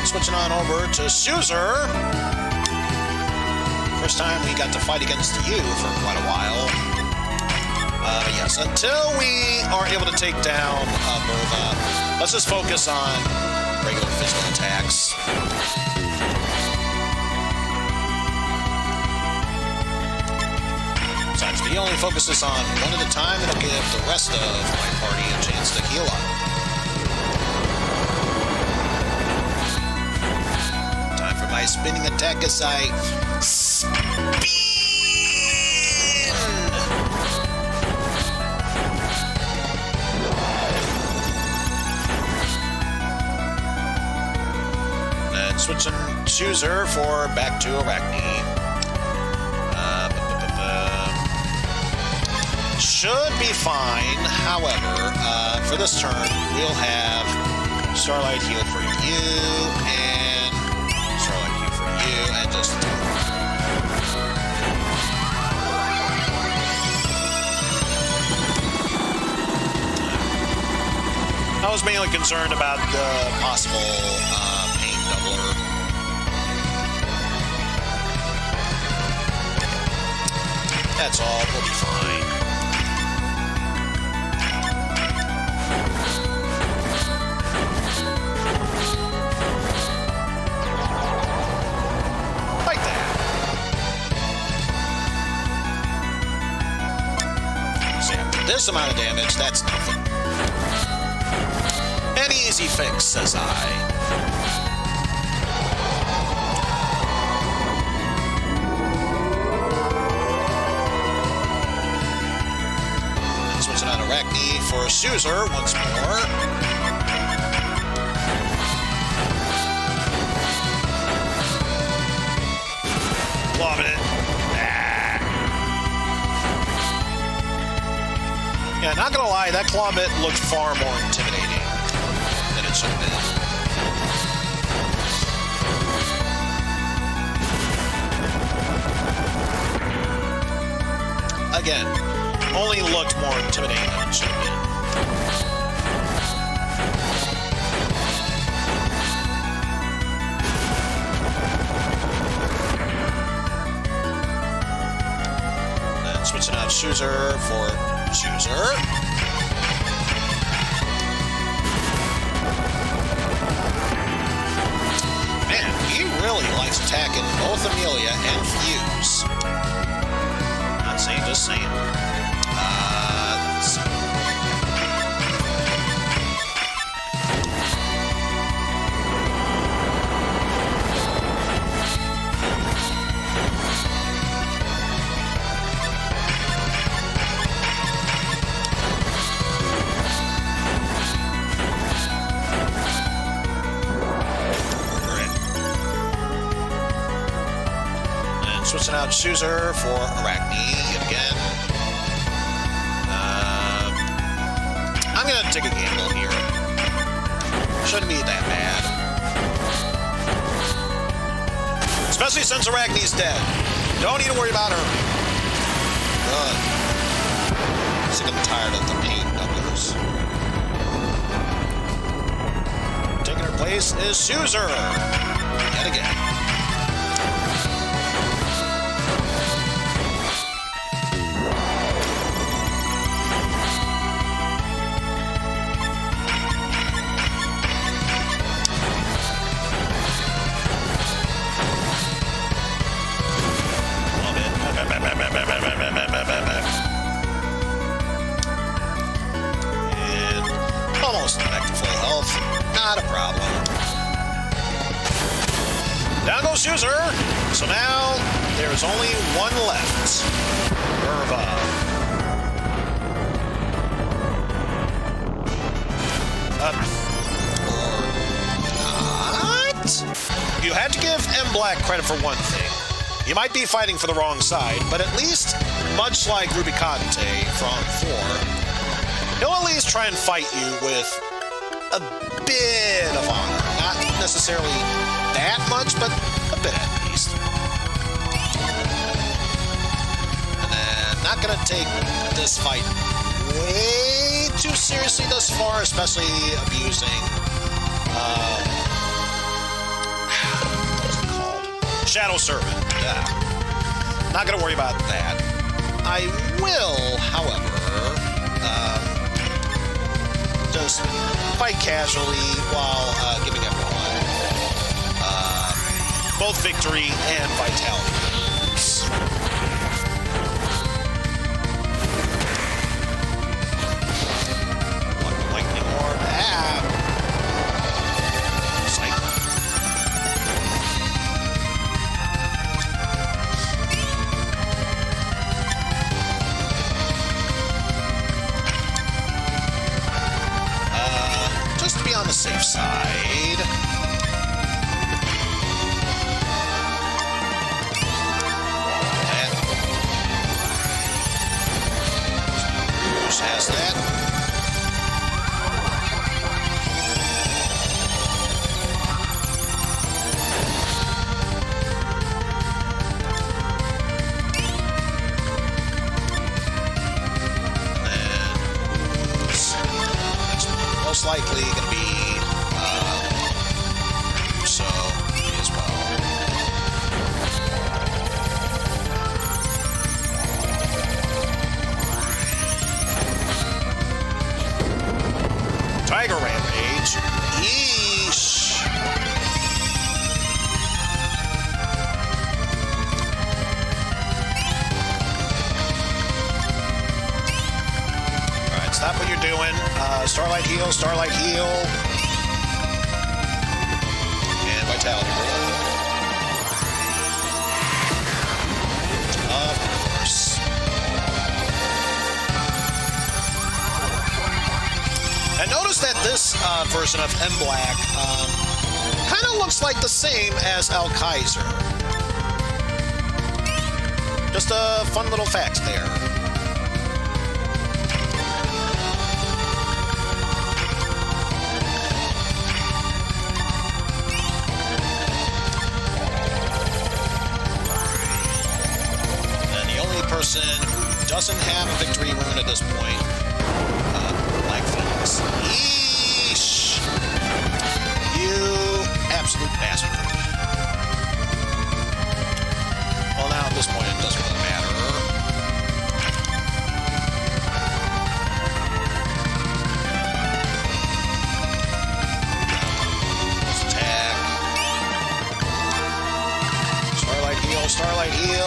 Switching on over to Suzer. First time we got to fight against you for quite a while. Yes, until we are able to take down Burva, let's just focus on regular physical attacks. Besides, if he only focuses on one at a time, it'll give the rest of my party a chance to heal up. My spinning attack as I spin. And switching Suzer for back to Arachne. Should be fine. However, for this turn, we'll have Starlight Heal for you and Starlight Heal for you, and just... I was mainly concerned about the possible pain doubler. That's all, we'll be fine. This amount of damage, that's nothing. An easy fix, says I. And switching on Arachne for Suzer once more. Loving it. Yeah, not gonna lie, that claw bit looked far more intimidating than it should have been. Again, only looked more intimidating than it should have been. Chooser for Chooser. Man, he really likes attacking both Amelia and Fuse. Not saying, just saying. Let's see. Switching out Chooser for Arachne yet again. I'm going to take a gamble here. Shouldn't be that bad. Especially since Arachne's dead. Don't need to worry about her. Good. Sick and tired of the pain doublers. Taking her place is Chooser. Yet again. And almost back to full health. Not a problem. Down goes Chooser. So now there's only one left. Verva. Or not? You had to give M. Black credit for one thing. You might be fighting for the wrong side, but at least, much like Rubicante from 4, he'll at least try and fight you with a bit of honor. Not necessarily that much, but a bit at least. And then, not gonna take this fight way too seriously thus far, especially abusing, what's it called? Shadow Servant. Yeah. Not gonna worry about that. I will, however, just fight casually while giving everyone both victory and vitality. Lightning Orb. Psych. Just to be on the safe side. And Bruce has that. Most likely going to be so as well. Tiger Rampage. Yeesh. Alright, stop what you're doing. Starlight heal, Starlight heal. And Vitality roll. Of course. And notice that this version of M. Black kind of looks like the same as Al Kaiser. Just a fun little fact there. Person who doesn't have a victory rune at this point, like Phoenix. Yeesh! You absolute bastard. Well, now at this point it doesn't really matter. Starlight heal.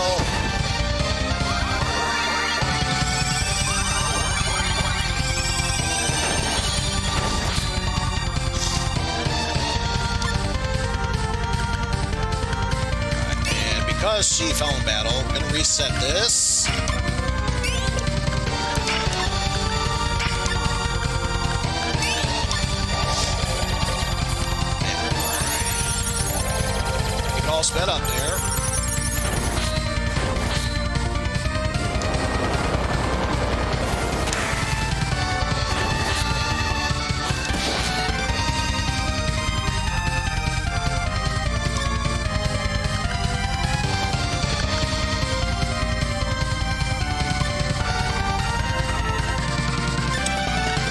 And because she fell in battle, I'm going to reset this. All sped up there.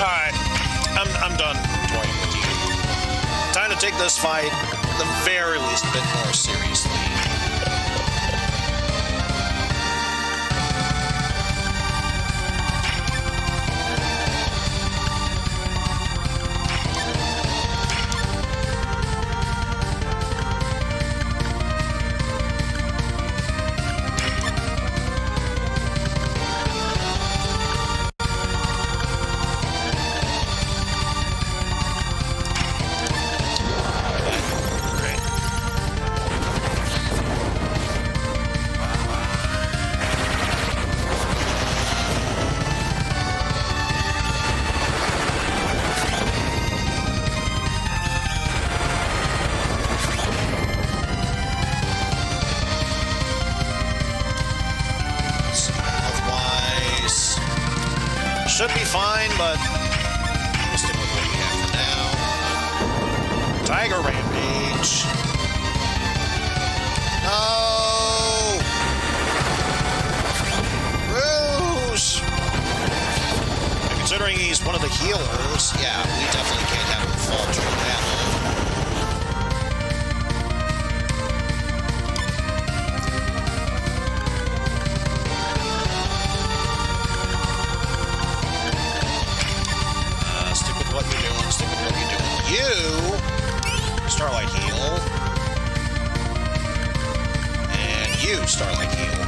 Alright, I'm done toying with you. Time to take this fight, at the very least, a bit more seriously. Should be fine, but we'll stick with what we have for now. Tiger Rampage. No! Rouge! And considering he's one of the healers, yeah, we definitely can't have him falter in battle. You, Starlight heal, and you, Starlight heal.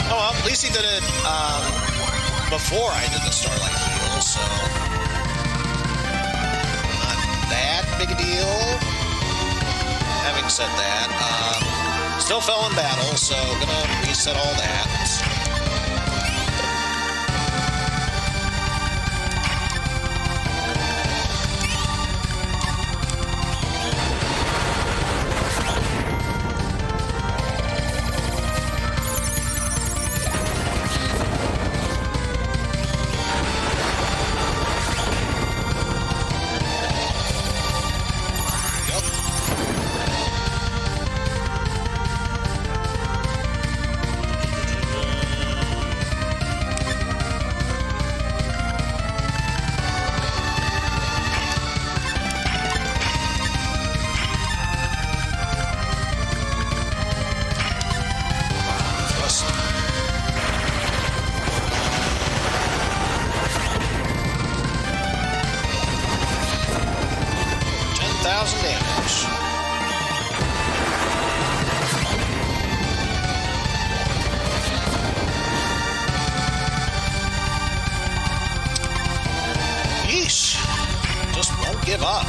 Oh well, at least he did it before I did the Starlight heal, so not that big a deal. Having said that, still fell in battle, so gonna reset all that. Give up.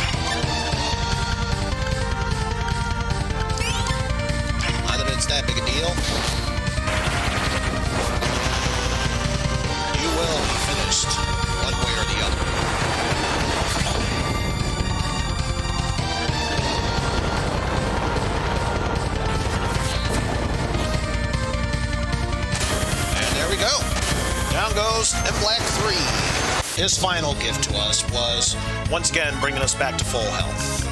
Either it's that big a deal. You will be finished one way or the other. And there we go. Down goes M Black 3. His final gift to us was, once again, bringing us back to full health.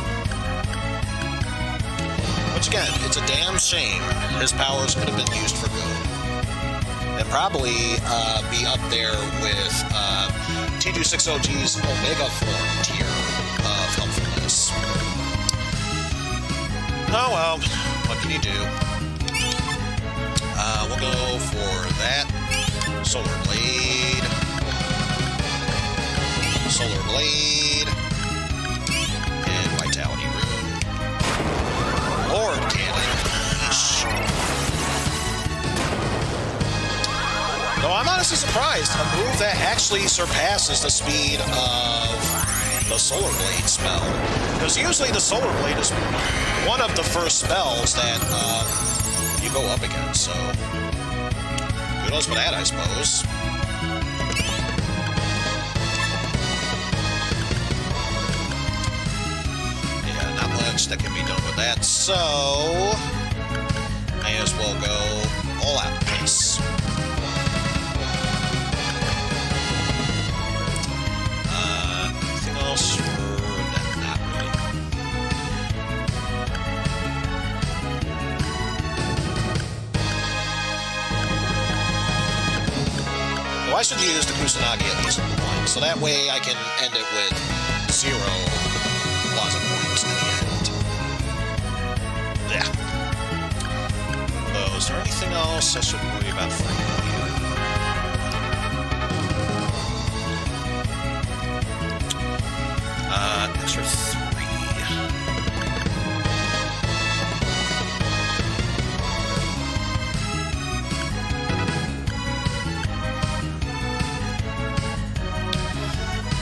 Which again, it's a damn shame his powers could have been used for good. And probably be up there with T260G's Omega form tier of helpfulness. Oh well, what can you do? We'll go for that. Solar Blade. Solar Blade. And Vitality Rune. Lord Cannon. Yeesh. Though I'm honestly surprised, a move that actually surpasses the speed of the Solar Blade spell. Because usually the Solar Blade is one of the first spells that you go up against, so kudos for that, I suppose. Yeah, not much that can be done with that, so may as well go all out of this. Anything else for that? Not really. Well, I should use the Kusanagi at least one, so that way I can end it with 0 Plaza points in the end. Yeah. Although, is there anything else I should worry about for you? Extra 3.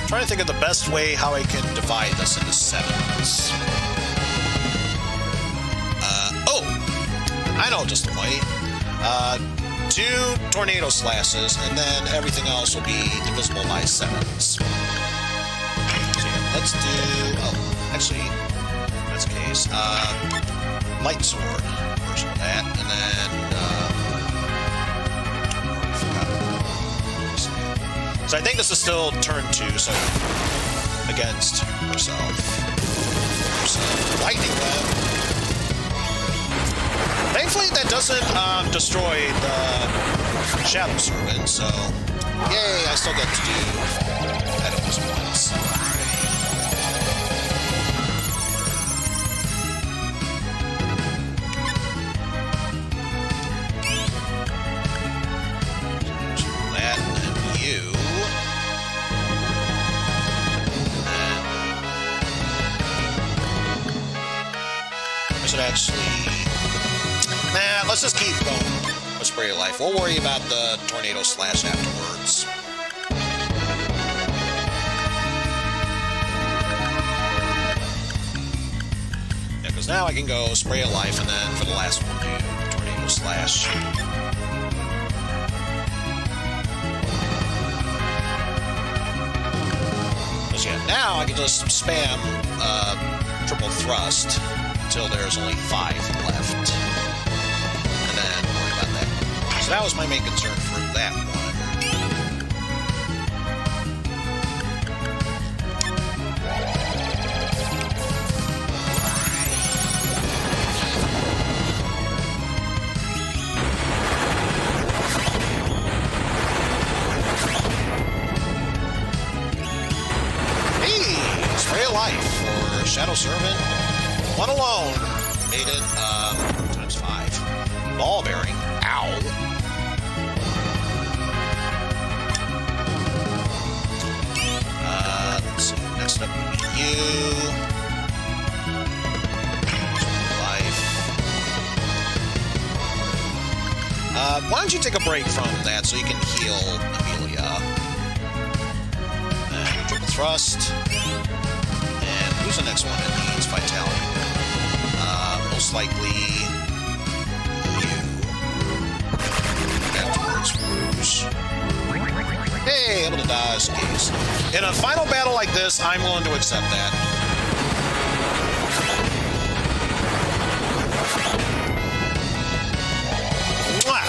Trying to think of the best way how I can divide this into 7s. I know just the way. 2 tornado slashes, and then everything else will be divisible by 7s. So yeah, let's do. Oh, actually, that's the case. Light sword version of that, and then. So I think this is still turn 2, so against herself. Lightning web. Thankfully, that doesn't destroy the Shadow Servant, so yay, I still get to do that at least once. That, and you. I should actually... Nah, let's just keep going with Spray of Life. We'll worry about the Tornado Slash afterwards. Yeah, because now I can go Spray of Life, and then for the last one, do Tornado Slash. Because yeah, now I can just spam Triple Thrust until there's only 5 left. So that was my main concern for that one. Hey! Spray of Life for Shadow Servant. One alone made it times 5. Ball bearing. Ow. Next up will be you. Life. Why don't you take a break from that so you can heal Amelia? And Triple Thrust. And who's the next one that needs Vitality? Most likely you. That towards Rouge. Hey, able to dodge gaze. In a final battle like this, I'm willing to accept that. Mwah!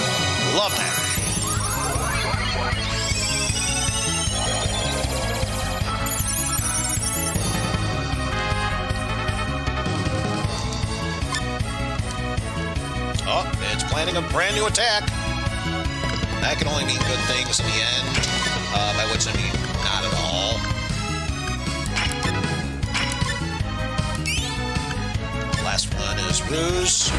Love that. Oh, it's planning a brand new attack. That can only mean good things in the end. By which I mean not at all. The last one is Rouge.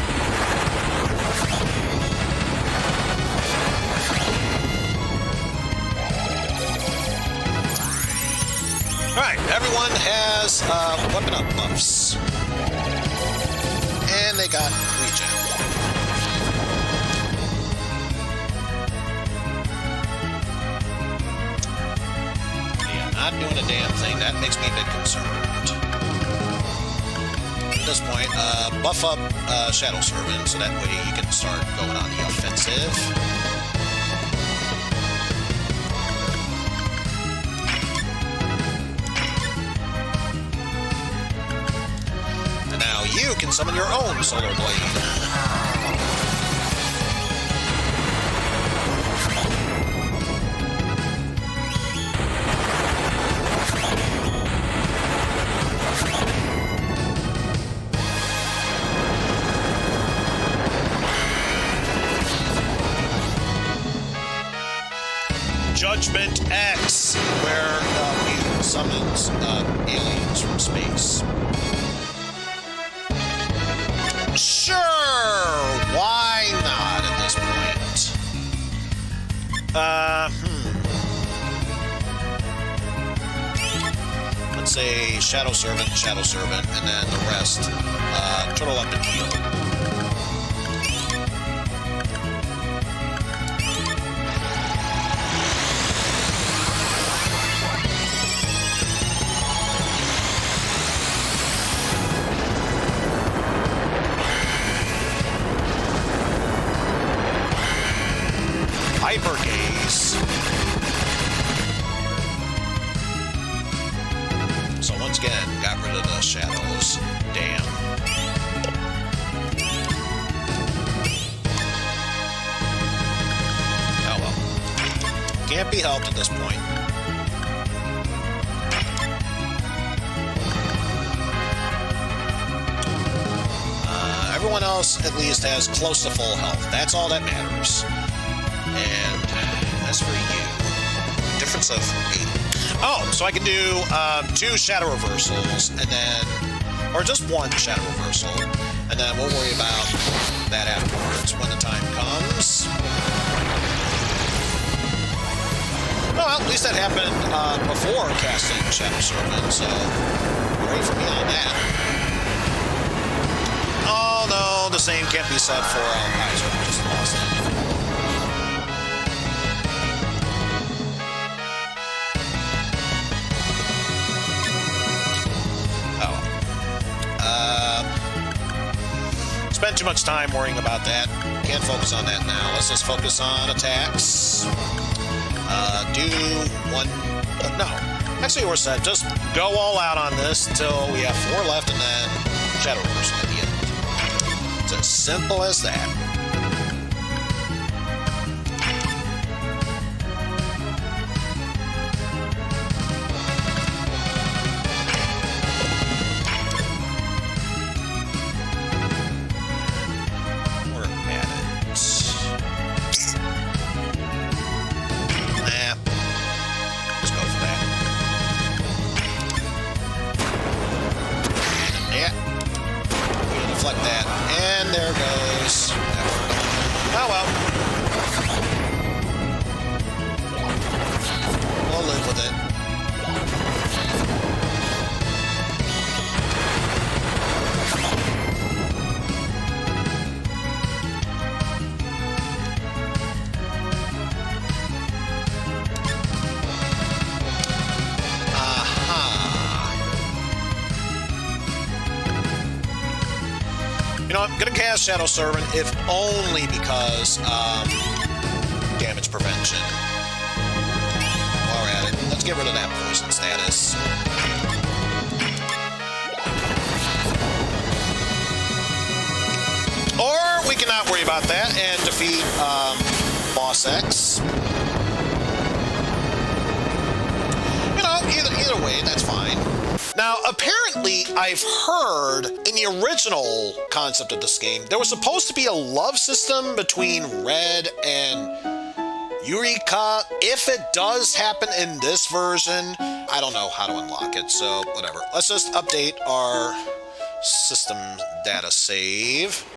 weapon up buffs. And they got regen. Yeah, not doing a damn thing. That makes me a bit concerned. At this point, buff up Shadow Servant, so that way you can start going on the offensive. Now you can summon your own Solar Blade. Judgment X, where he summons aliens from space. Sure, why not at this point? Let's say Shadow Servant, and then the rest, Turtle up and heal. Hyper Gaze. So once again, got rid of the shadows. Damn. Oh well. Can't be helped at this point. Everyone else at least has close to full health. That's all that matters. And as for you, difference of 8. Oh, so I can do 2 shadow reversals, and then, or just 1 shadow reversal, and then we'll worry about that afterwards when the time comes. Well, at least that happened before casting Shadow Servant, so great for me on that. Oh no, the same can't be said for Eizen, just lost it. Spent too much time worrying about that. Can't focus on that now. Let's just focus on attacks. Do 1... no. Actually, we're set. Just go all out on this until we have 4 left and then Shadow Reversal at the end. It's as simple as that. Deflect that, and there goes. Oh well. We'll live with it. You know, I'm going to cast Shadow Servant, if only because damage prevention. While we're at it, let's get rid of that poison status. Or we can not worry about that and defeat Boss X. You know, either way, that's fine. Now, apparently, I've heard in the original concept of this game, there was supposed to be a love system between Red and Eureka. If it does happen in this version, I don't know how to unlock it, so whatever. Let's just update our system data save.